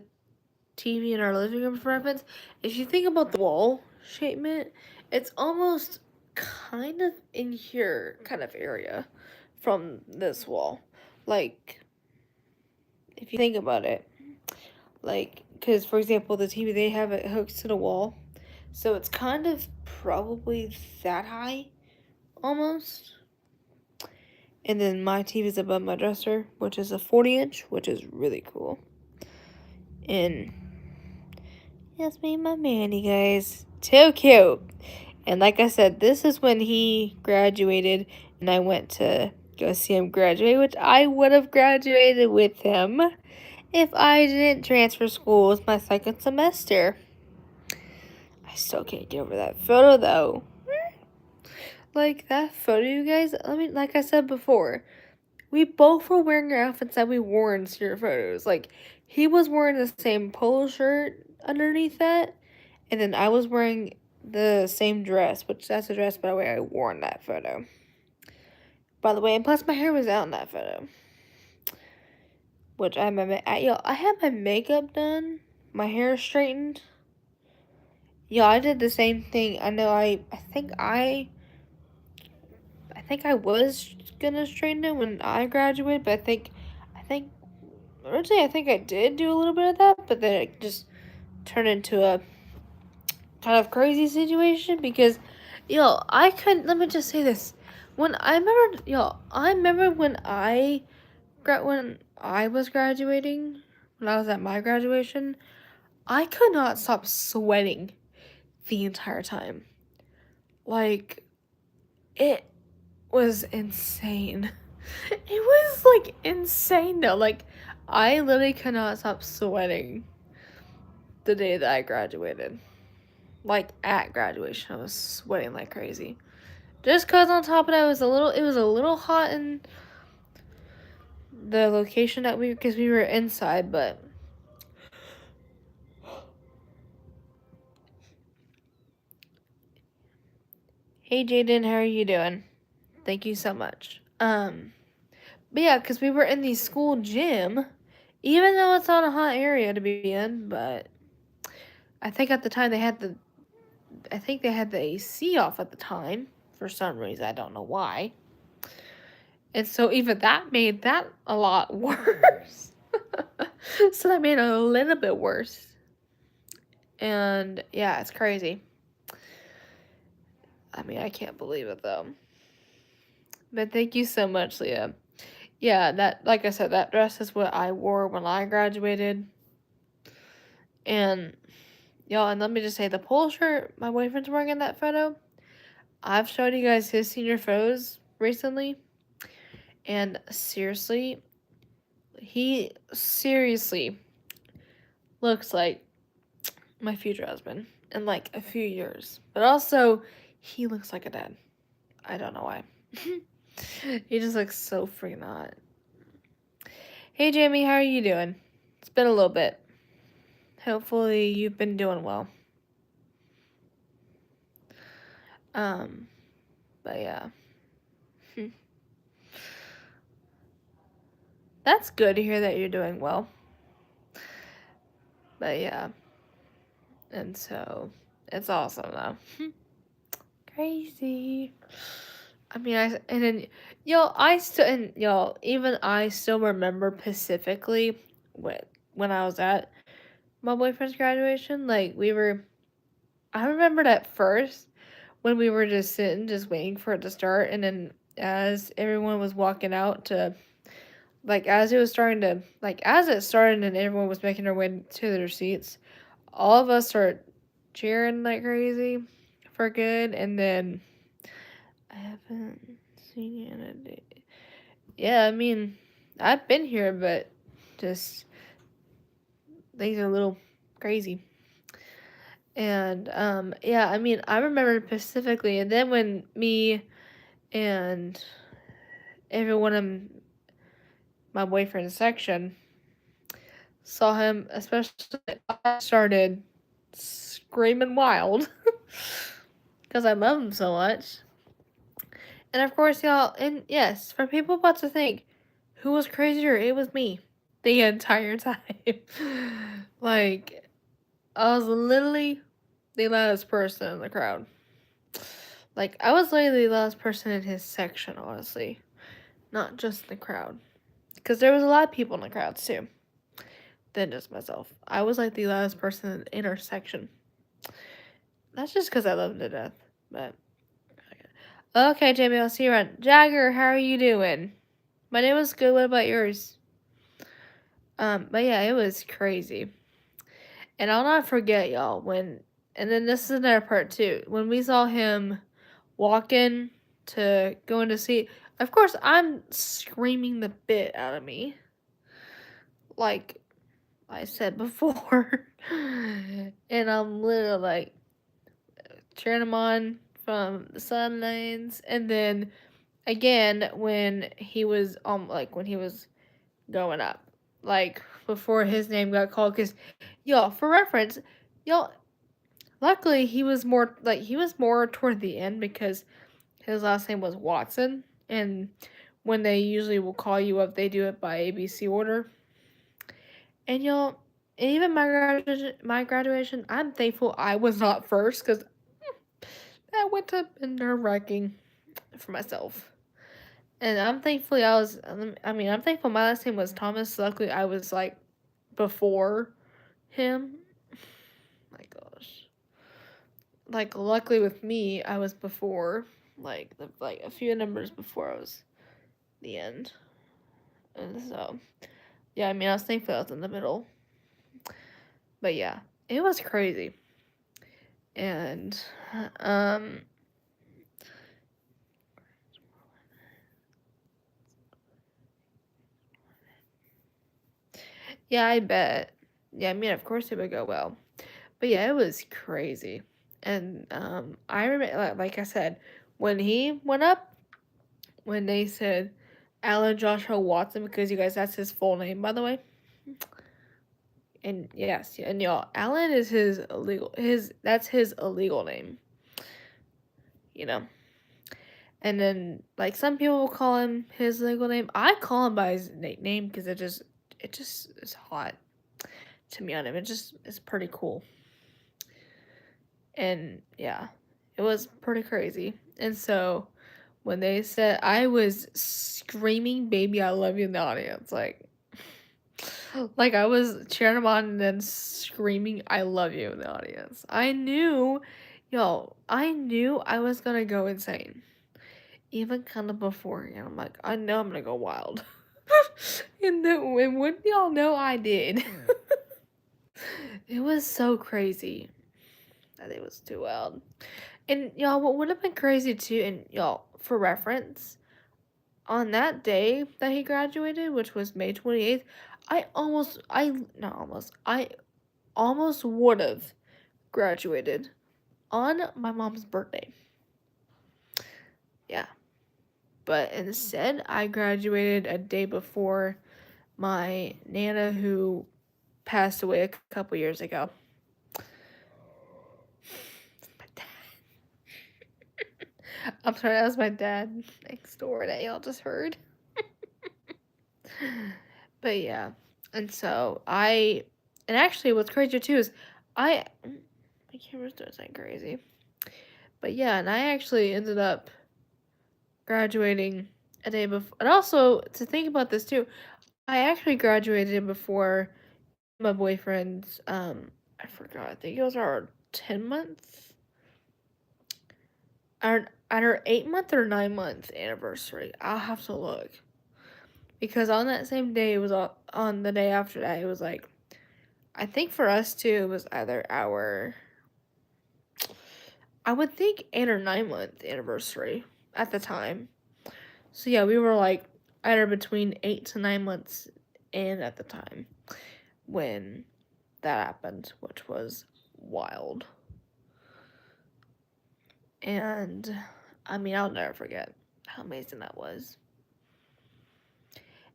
TV in our living room, for reference, if you think about the wall shapement, it's almost kind of in here kind of area from this wall. Like, if you think about it, like, because for example, the TV, they have it hooked to the wall, so it's kind of probably that high almost. And then my TV is above my dresser, which is a 40-inch, which is really cool. And that's me and my man, you guys. Too cute. And like I said, this is when he graduated, and I went to go see him graduate, which I would have graduated with him if I didn't transfer schools my second semester. I still can't get over that photo, though. Like, that photo, you guys, like I said before, we both were wearing our outfits that we wore in senior photos. Like, he was wearing the same polo shirt underneath that, and then I was wearing the same dress, which that's the dress, by the way, I wore in that photo. By the way, and plus my hair was out in that photo. Which I had my makeup done, my hair straightened. I did the same thing. I know I think I was gonna straighten it when I graduated, but I think originally I think I did do a little bit of that, but then it just turned into a kind of crazy situation because I couldn't. Let me just say this. I remember when I was graduating, when I was at my graduation, I could not stop sweating the entire time. Like, it was insane. It was, like, insane, though. Like, I literally could not stop sweating the day that I graduated. Like, at graduation, I was sweating like crazy. Just because on top of that, it was a little hot in the location because we were inside, but hey Jaden, how are you doing? Thank you so much. But yeah, because we were in the school gym, even though it's not a hot area to be in, but I think at the time they had the AC off at the time for some reason. I don't know why. And so even that made that a lot worse. So that made it a little bit worse. And yeah, it's crazy. I mean, I can't believe it though. But thank you so much, Leah. Yeah, like I said, that dress is what I wore when I graduated. And Y'all, and let me just say, the polo shirt my boyfriend's wearing in that photo, I've showed you guys his senior photos recently, and seriously, he seriously looks like my future husband in like a few years. But also, he looks like a dad. I don't know why. He just looks so freaking hot. Hey Jamie, how are you doing? It's been a little bit. Hopefully you've been doing well. But yeah. That's good to hear that you're doing well. But yeah. And so it's awesome though. Crazy. I mean, even I still remember specifically when I was at my boyfriend's graduation. Like I remembered at first when we were just sitting, just waiting for it to start, and then as everyone was walking out to, like, as it was starting to, like, as it started and everyone was making their way to their seats, all of us started cheering like crazy for good, and then I haven't seen you in a day. Yeah, I mean, I've been here, but just things are a little crazy. And yeah, I mean, I remember specifically, and then when me and everyone in my boyfriend's section saw him, especially I started screaming wild because I love him so much. And of course, y'all, and yes, for people about to think, who was crazier? It was me the entire time. Like, I was literally the loudest person in the crowd. Like, I was literally the loudest person in his section, honestly. Not just the crowd. Because there was a lot of people in the crowds, too. Than just myself. I was, like, the loudest person in the intersection. That's just because I love him to death. But, okay, Jamie, I'll see you around. Jagger, how are you doing? My name was good. What about yours? But yeah, it was crazy. And I'll not forget, y'all, and then this is another part, too. When we saw him walking to go into see, of course, I'm screaming the bit out of me. Like I said before. And I'm literally like cheering him on from the sidelines. And then again, when he was when he was going up, like before his name got called, because y'all, for reference, y'all, luckily he was more toward the end because his last name was Watson, and when they usually will call you up, they do it by ABC order. And y'all, even my graduation, I'm thankful I was not first because that would have been nerve wracking for myself. And I'm thankfully I'm thankful my last name was Thomas. Luckily, I was like before him. My gosh. Like, luckily with me, I was before, like a few numbers before I was the end. And so, yeah, I mean, I was thankful I was in the middle. But yeah, it was crazy. And, yeah, I bet. Yeah, I mean, of course it would go well. But yeah, it was crazy. And, I remember, like I said, when he went up, when they said Alan Joshua Watson, because you guys, that's his full name, by the way. And yes, and y'all, Alan is that's his illegal name. You know. And then like some people will call him his legal name. I call him by his nickname because it just is hot to me on him. It's pretty cool. And yeah, it was pretty crazy. And so when they said, I was screaming baby I love you in the audience, like I was cheering him on and then screaming I love you in the audience. I knew I was gonna go insane. Even kind of beforehand. I'm like, I know I'm gonna go wild. And wouldn't y'all know I did? It was so crazy. I think it was too wild. And y'all, what would have been crazy too, and y'all, for reference, on that day that he graduated, which was May 28th, I almost would have graduated on my mom's birthday. Yeah. But instead, I graduated a day before my Nana, who passed away a couple years ago. My dad. I'm sorry, that was my dad next door that y'all just heard. But yeah, and so and actually, what's crazy too is my camera's doing something crazy. But yeah, and I actually ended up graduating a day before. And also, to think about this too, I actually graduated before my boyfriend's, I forgot, I think it was our 10 months, our 8 month or 9 month anniversary. I'll have to look. Because on that same day, it was on the day after that, it was like, I think for us too, it was either I would think 8 or 9 month anniversary at the time. So yeah, we were like either between 8 to 9 months in at the time when that happened, which was wild. And I mean, I'll never forget how amazing that was.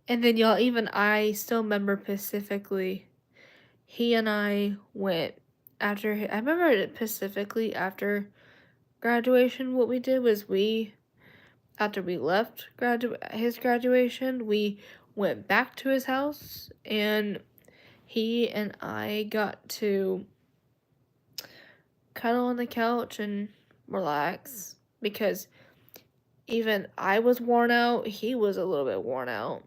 And then y'all, even I still remember specifically, he and I went I remember it specifically after graduation. What we did was after we left his graduation, we went back to his house, and he and I got to cuddle on the couch and relax, because even I was worn out, he was a little bit worn out.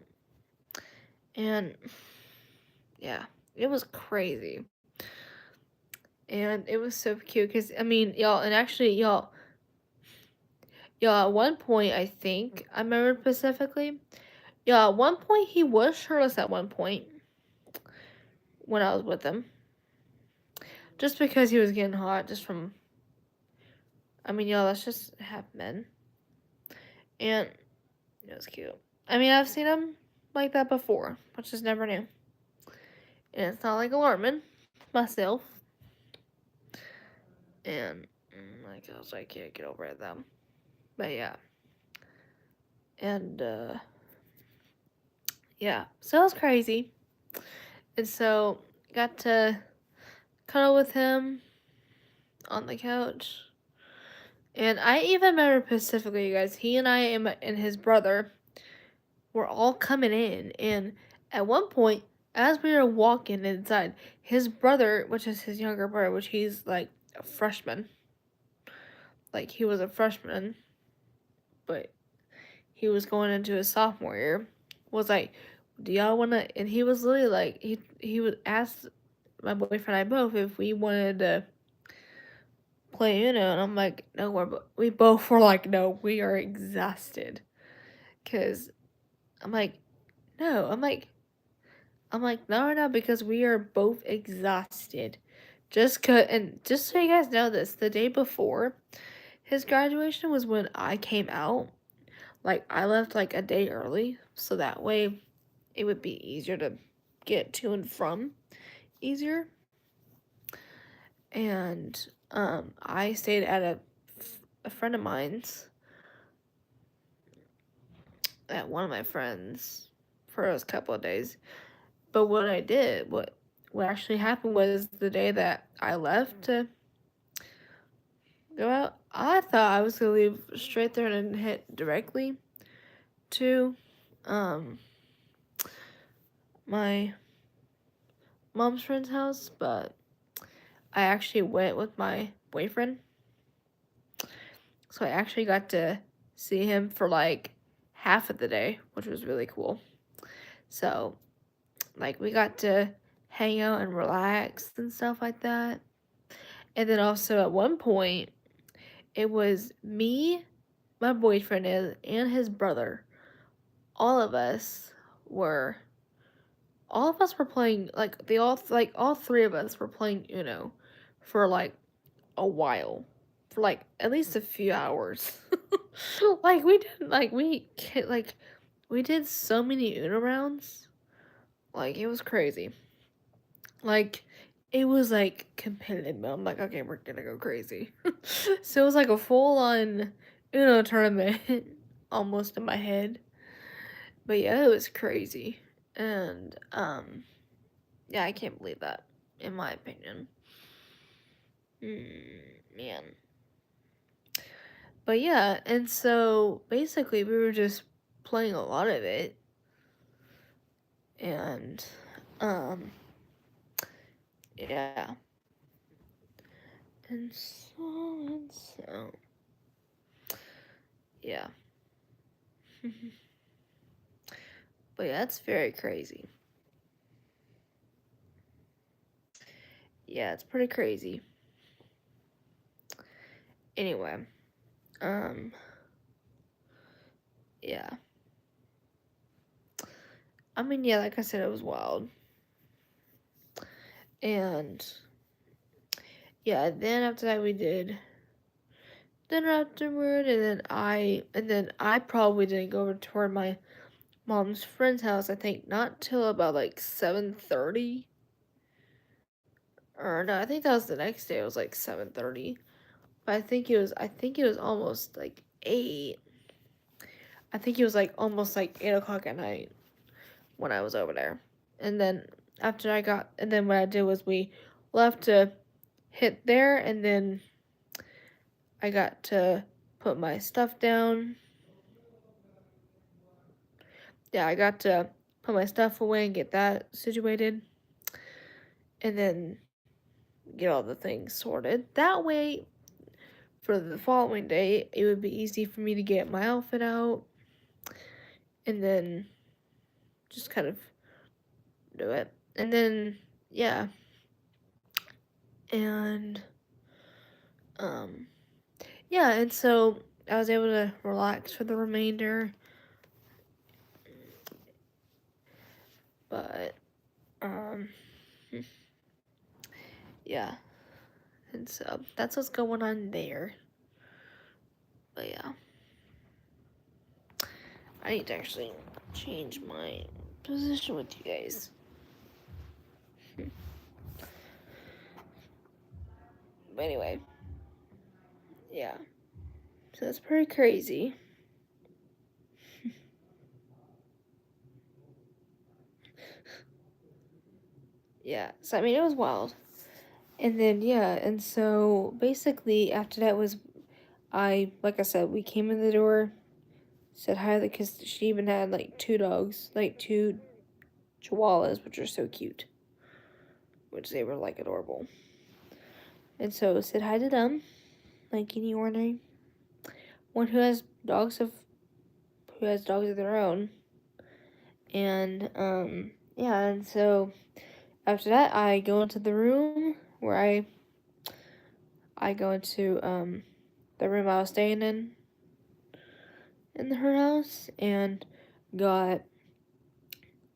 And yeah, it was crazy. And it was so cute because, I mean, y'all, and actually, y'all, at one point, I think I remember specifically, y'all, at one point, he was shirtless at one point when I was with him. Just because he was getting hot, just from, I mean, y'all, that's just half men. And it was cute. I mean, I've seen him like that before, which is never new. And it's not like alarming myself. And like, I was like, yeah, get over it though. But yeah. And yeah, so it was crazy. And so got to cuddle with him on the couch. And I even remember specifically, you guys, he and I and his brother were all coming in. And at one point, as we were walking inside, his brother, which is his younger brother, which he's like a freshman, like he was a freshman, but he was going into his sophomore year, was like, do y'all want to, and he was literally like, he would ask my boyfriend and I both if we wanted to play Uno, and I'm like, no, we both were like, no, we are exhausted, because I'm like, no, I'm like, no, right now, because we are both exhausted. And just so you guys know this, the day before his graduation was when I came out. Like, I left like a day early, so that way it would be easier to get to and from easier. And I stayed at a friend of mine's, at one of my friends, for a couple of days. But what actually happened was, the day that I left to go out, I thought I was gonna leave straight there and hit directly to my mom's friend's house, but I actually went with my boyfriend. So I actually got to see him for like half of the day, which was really cool. So, like, we got to hang out and relax and stuff like that. And then also at one point, it was me, my boyfriend, and his brother. All of us were all of us were playing, like, all three of us were playing Uno for, like, a while. For, like, at least a few hours. Like, we did so many Uno rounds. Like, it was crazy. Like, it was, like, competitive, but I'm like, "Okay, we're gonna go crazy." So, it was like a full-on Uno tournament almost in my head. But, yeah, it was crazy. And, yeah, I can't believe that, in my opinion. Man. But, yeah, and so, basically, we were just playing a lot of it. And, yeah. And so, yeah. But yeah, that's very crazy. Yeah, it's pretty crazy. Anyway, um, yeah. I mean, yeah, like I said, it was wild. And yeah, then after that we did dinner afterward, and then I probably didn't go over toward my mom's friend's house, I think not till about like 7:30. Or no, I think that was the next day. It was like 7:30. But I think it was almost like 8. I think it was like almost like 8 o'clock at night when I was over there. And then and then what I did was we left to hit there, and then I got to put my stuff down. Yeah, I got to put my stuff away and get that situated, and then get all the things sorted. That way, for the following day, it would be easy for me to get my outfit out, and then just kind of do it. And then, yeah. And, um, yeah, and so I was able to relax for the remainder. But, yeah. And so that's what's going on there. But yeah. I need to actually change my position with you guys. But anyway. Yeah. So that's pretty crazy. Yeah. So I mean, it was wild. And then yeah, and so basically after that was like I said, we came in the door, said hi, because she even had like 2 dogs, like 2 chihuahuas, which are so cute, which they were like adorable. And so said hi to them, like any ordinary one who has dogs of their own. And yeah, and so after that I go into the room where I go into the room I was staying in her house, and got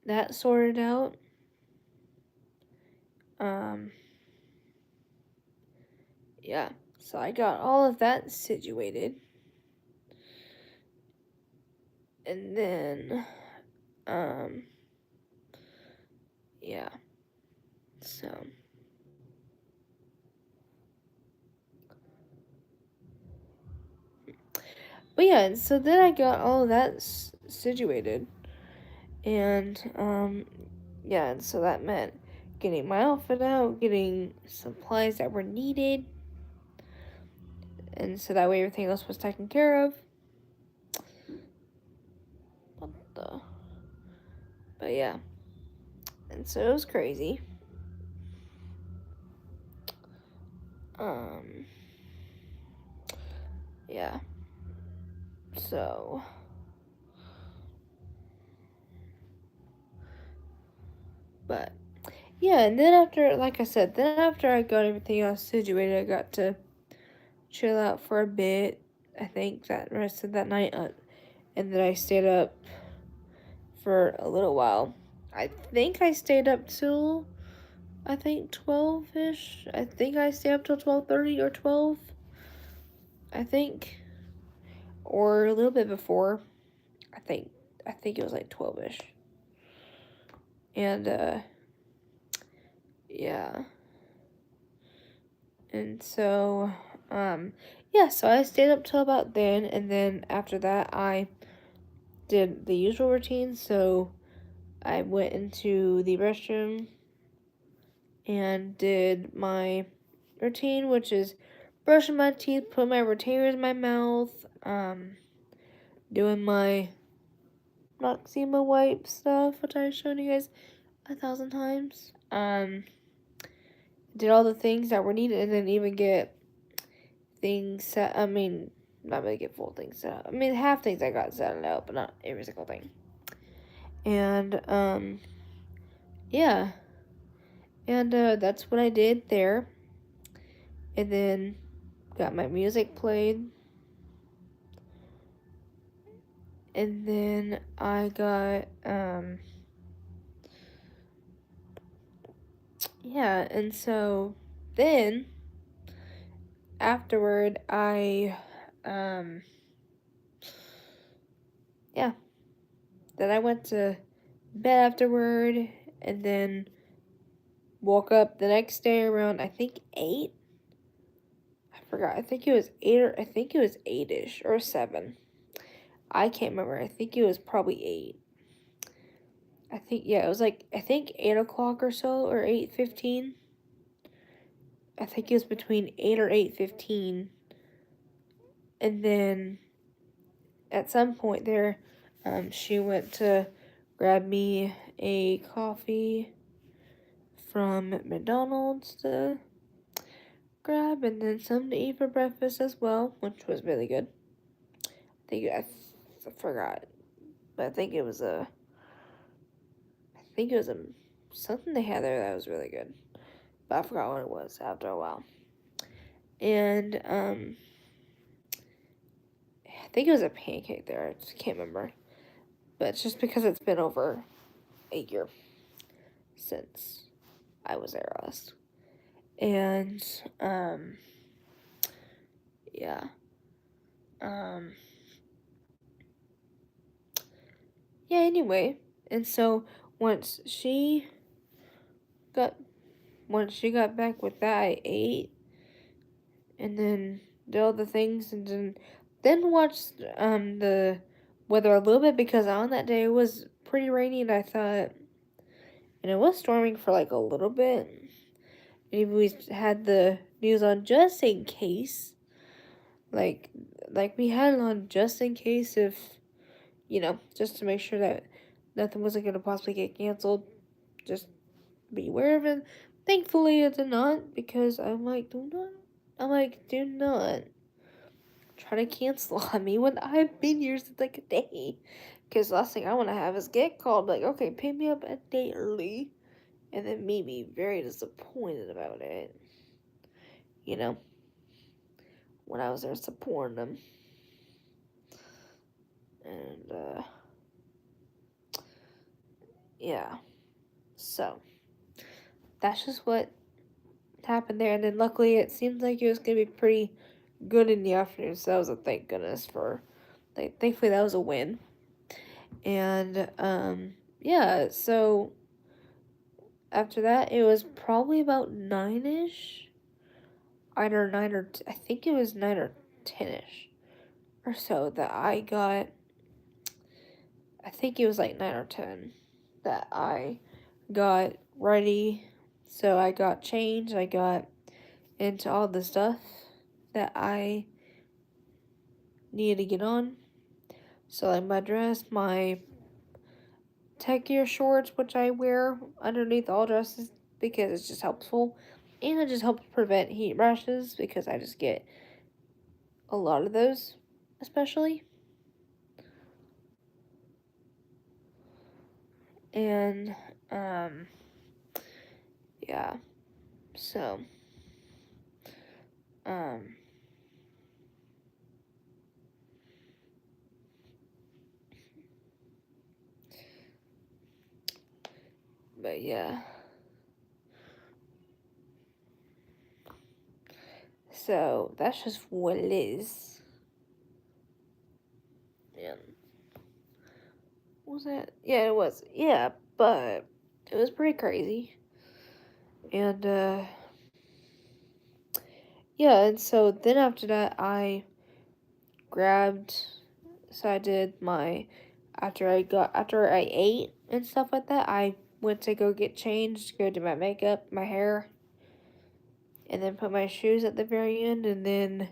that sorted out. Yeah, so I got all of that situated. And then, yeah, so. But yeah, and so then I got all of that situated. And, yeah, and so that meant getting my outfit out, getting supplies that were needed. And so that way everything else was taken care of. What the? But yeah. And so it was crazy. Yeah. So. But yeah, and then after, like I said, then after I got everything else situated, I got to chill out for a bit. I think that rest of that night, and then I stayed up for a little while. I think I stayed up till, I think 12-ish. I think I stayed up till 12:30 or 12. I think, or a little bit before. I think it was like 12-ish. And yeah. And so yeah, so I stayed up till about then, and then after that I did the usual routine. So I went into the restroom and did my routine, which is brushing my teeth, putting my retainers in my mouth, doing my Noxzema wipe stuff, which I've shown you guys 1,000 times. Did all the things that were needed, and then even get things set. I mean, not really get full things set up. I mean, half things I got set up, but not every single thing. And yeah, and that's what I did there. And then got my music played. And then I got yeah, and so then afterward I yeah, then I went to bed afterward, and then woke up the next day around, I think 8. I forgot. I think it was 8, or I think it was 8-ish or 7. I can't remember. I think it was probably 8. I think, yeah, it was like, I think 8 o'clock or so, or 8:15. I think it was between 8 or 8:15. And then at some point there, she went to grab me a coffee from McDonald's to grab, and then something to eat for breakfast as well, which was really good. I forgot, but I think it was something they had there that was really good, but I forgot what it was after a while. And I think it was a pancake there. I just can't remember, but it's just because it's been over a year since I was there last. And yeah, yeah. Anyway, and so once she got back with that, I ate, and then did all the things, and then watched the weather a little bit, because on that day it was pretty rainy, and I thought, and it was storming for like a little bit. Maybe we had the news on just in case, like we had it on just in case, if just to make sure that nothing wasn't gonna possibly get canceled. Just be aware of it. Thankfully, it did not, because I'm like, do not try to cancel on me when I've been here since like a day. Because last thing I want to have is get called, like, okay, pay me up a day early, and then me be very disappointed about it. When I was there supporting them. And, yeah. So, that's just what happened there. And then luckily, it seems like it was going to be pretty good in the afternoon. So that was a thank goodness for, thankfully that was a win. And, yeah, so after that, it was probably about 9-ish. Either 9 or, I think it was 9 or 10-ish or so that I got, I think it was like 9 or 10 that I got ready. So I got changed, I got into all the stuff that I needed to get on. So like my dress, my tech gear shorts, which I wear underneath all dresses because it's just helpful. And it just helps prevent heat rashes, because I just get a lot of those, especially. And, yeah. So, But yeah. So that's just what it is. Yeah. What was that? Yeah, it was. Yeah, but it was pretty crazy. And yeah, and so then after that I grabbed so I did my after I ate and stuff like that, I went to go get changed, go do my makeup, my hair, and then put my shoes at the very end, and then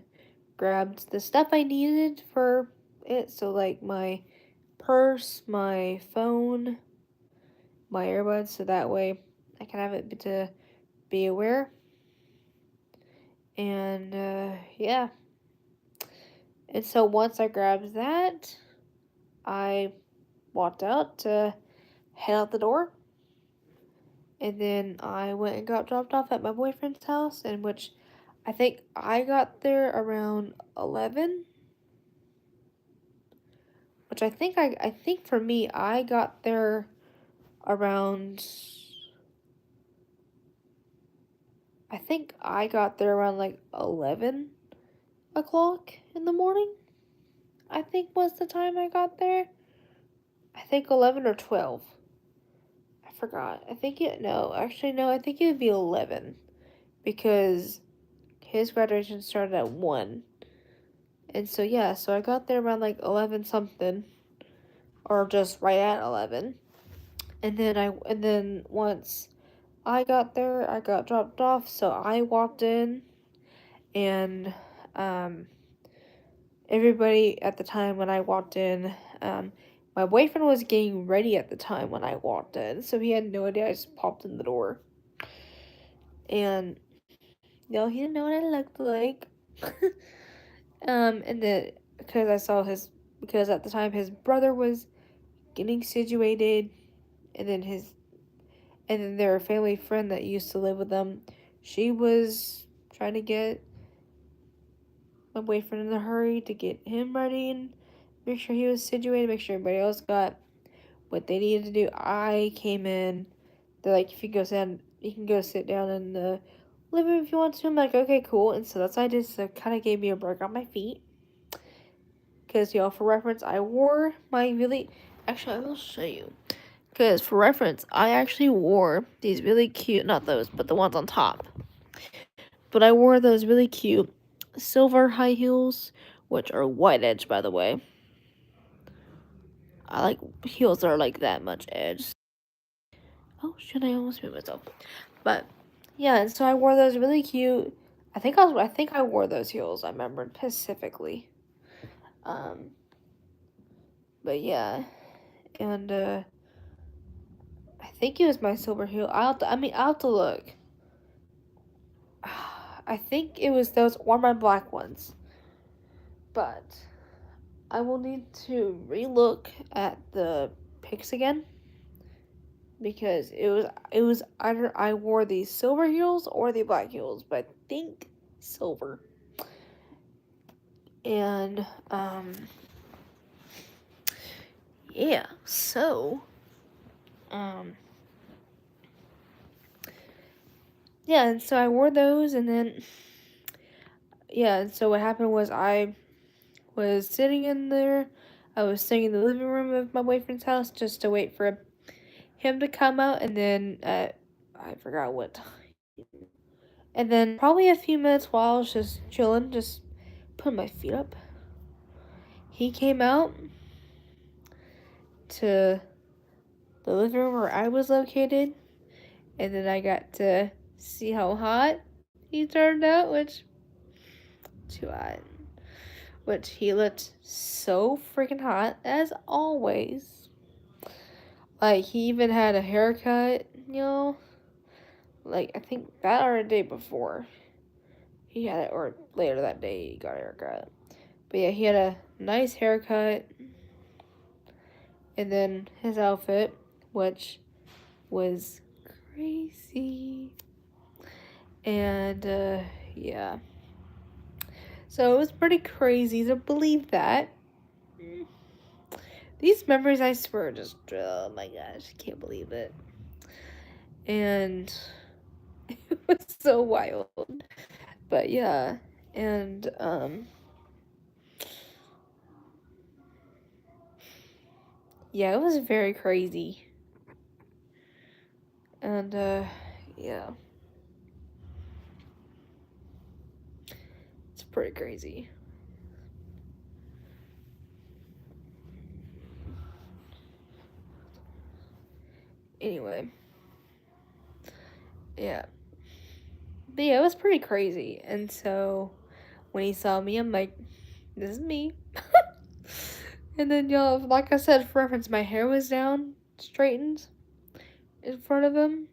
grabbed the stuff I needed for it. So like my purse, my phone, my earbuds, so that way I can have it to be aware. And yeah. And so once I grabbed that, I walked out to head out the door. And then I went and got dropped off at my boyfriend's house, in which I think I got there around 11. Which I think for me, I got there around, I think I got there around like 11 o'clock in the morning. I think was the time I got there. I think 11 or 12. I forgot. I think no, I think it would be 11 because his graduation started at 1. And so, yeah, so I got there around like 11 something, or just right at 11. And then once I got there, I got dropped off, so I walked in, and everybody at the time when I walked in, my boyfriend was getting ready at the time when I walked in, so he had no idea I just popped in the door. And, he didn't know what I looked like. And then, because at the time his brother was getting situated, and then their family friend that used to live with them, she was trying to get my boyfriend in a hurry to get him ready and make sure he was situated, make sure everybody else got what they needed to do. I came in. They're like, if you can go sit down in the living room if you want to. I'm like, okay, cool. And so that's what I did. So it kind of gave me a break on my feet. Because, for reference, I wore my really... Actually, I will show you. Because, for reference, I actually wore these really cute... Not those, but the ones on top. But I wore those really cute silver high heels, which are white edge, by the way. I like heels that are like that much edge. Oh, shit, I almost made myself. But, yeah, and so I wore those really cute... I think I wore those heels, I remember specifically. But yeah, and I think it was my silver heel. I'll have to look. I think it was those or my black ones. But I will need to relook at the pics again, because it was either I wore the silver heels or the black heels, but I think silver. And yeah, so yeah, and so I wore those, and then yeah, and so what happened was I was sitting in there. I was sitting in the living room of my boyfriend's house just to wait for him to come out, and then I forgot what time. And then probably a few minutes while I was just chilling, just putting my feet up, he came out to the living room where I was located, and then I got to see how hot he turned out, which too hot. Which he looked so freaking hot, as always. Like, he even had a haircut, Like, I think that or a day before. He had it, or later that day he got a haircut. But yeah, he had a nice haircut. And then his outfit, which was crazy. And, yeah. So it was pretty crazy to believe that. These memories, I swear, just, oh my gosh, I can't believe it. And it was so wild. But yeah, and yeah, it was very crazy. And yeah, it's pretty crazy. Anyway, yeah. But yeah, it was pretty crazy. And so when he saw me, I'm like, this is me. And then, y'all, like I said, for reference, my hair was down, straightened in front of him.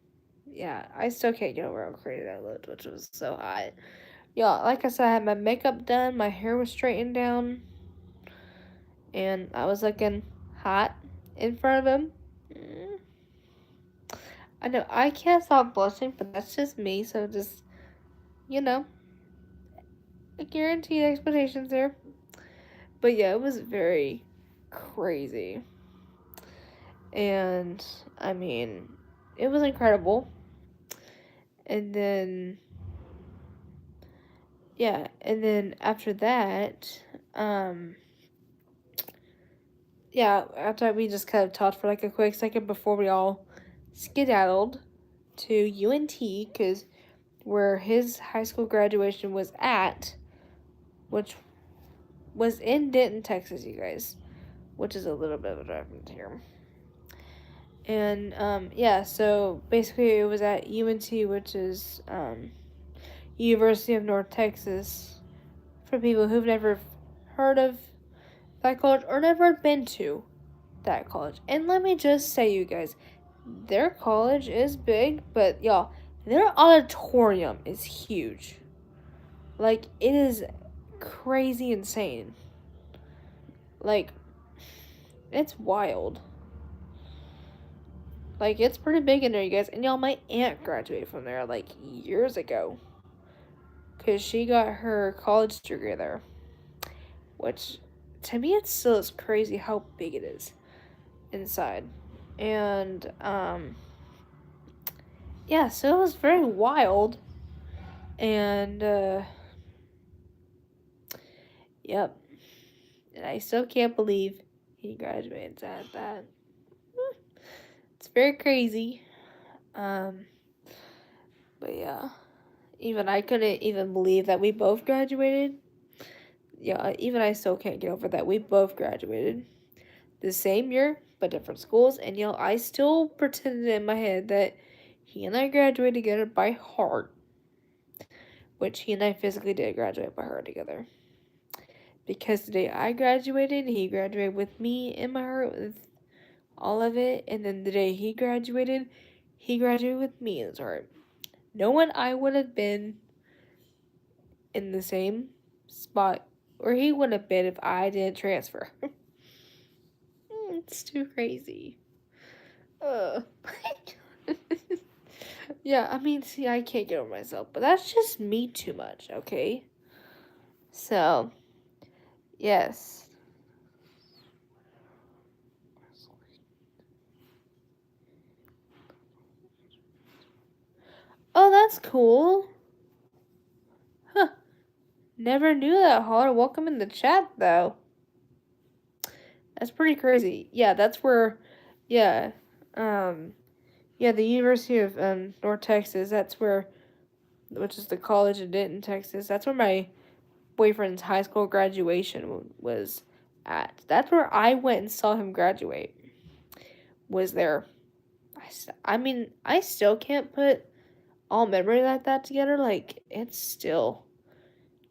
Yeah, I still can't get over how crazy that looked, which was so hot. Y'all, like I said, I had my makeup done, my hair was straightened down, and I was looking hot in front of him. Mm. I know, I can't stop blushing, but that's just me, so just, you know, I guarantee expectations there. But yeah, it was very crazy. And, I mean, it was incredible. And then, yeah, and then after that, um, yeah, after we just kind of talked for like a quick second before we all skedaddled to UNT, because where his high school graduation was at, which was in Denton, Texas, you guys, which is a little bit of a drive from here. And yeah, so basically it was at UNT, which is University of North Texas, for people who've never heard of that college or never been to that college. And let me just say, you guys, their college is big, but y'all, their auditorium is huge. Like, it is crazy insane. Like, it's wild. Like, it's pretty big in there, you guys. And y'all, my aunt graduated from there, like, years ago. Because she got her college degree there. Which, to me, it still is crazy how big it is inside. And, yeah, so it was very wild. And, yep. And I still can't believe he graduated at that. It's very crazy. Um, but yeah. Even I couldn't even believe that we both graduated. Yeah, even I still can't get over that we both graduated the same year, but different schools. And I still pretended in my head that he and I graduated together by heart, which he and I physically did graduate by heart together. Because the day I graduated, he graduated with me in my heart with all of it. And then the day he graduated with me in his heart. No one I would have been in the same spot where he would have been if I didn't transfer. It's too crazy. Yeah, I mean, see, I can't get over myself, but that's just me too much, okay? So, yes. Oh, that's cool. Huh. Never knew that, Holler. Welcome in the chat, though. That's pretty crazy. Yeah, that's where, yeah, the University of North Texas. That's where, which is the college in Denton, Texas. That's where my boyfriend's high school graduation was at. That's where I went and saw him graduate. Was there? I mean, I still can't put all memory like that together. Like, it still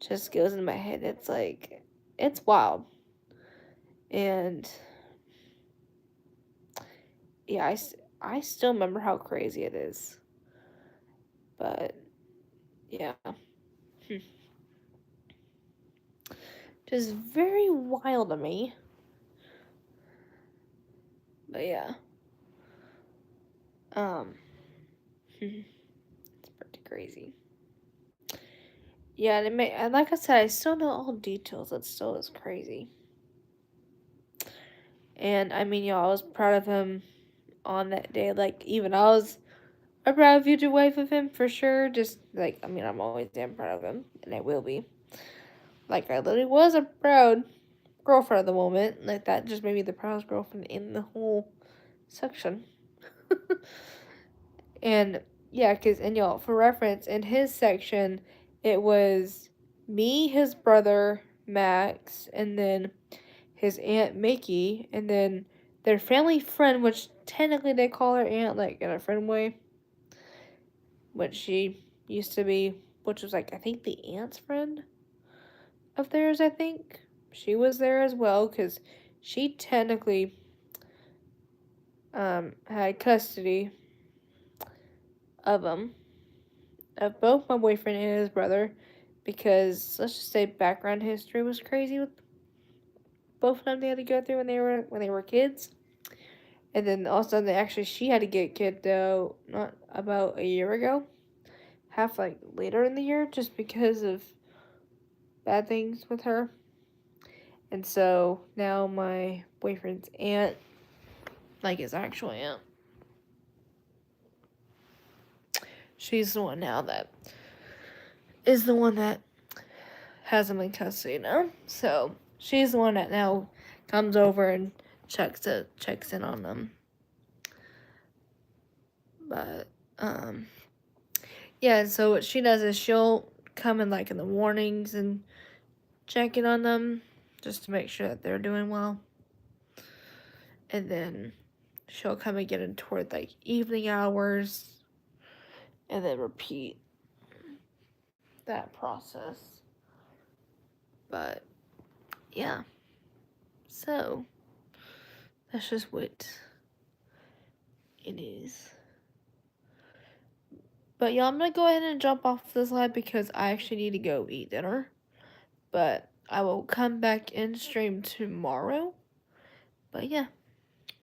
just goes in my head. It's like, it's wild. And yeah, I still remember how crazy it is. But yeah. Just very wild to me. But yeah. It's pretty crazy. Yeah, and like I said, I still know all details. It still is crazy. And I mean, I was proud of him on that day. Like, even I was a proud future wife of him for sure. Just like, I mean, I'm always damn proud of him, and I will be. Like, I literally was a proud girlfriend at the moment. Like, that just made me the proudest girlfriend in the whole section. And yeah, because, and y'all, for reference, in his section, it was me, his brother, Max, and then his aunt, Mickey, and then their family friend, which technically they call her aunt, like, in a friend way, which she used to be, which was, like, I think the aunt's friend of theirs, I think. She was there as well, because she technically had custody of them, of both my boyfriend and his brother, because let's just say background history was crazy with both of them. They had to go through when they were kids, and then also she had to get kid though not about a year ago, half like later in the year, just because of bad things with her. And so now my boyfriend's aunt, like his actual aunt, she's the one now that is the one that has him in custody now. So she's the one that now comes over and checks in on them. But yeah, so what she does is she'll come in like in the mornings and check in on them just to make sure that they're doing well. And then she'll come again toward like evening hours and then repeat that process. But yeah. So that's just what it is. But yeah, I'm gonna go ahead and jump off this live because I actually need to go eat dinner. But I will come back in stream tomorrow. But yeah.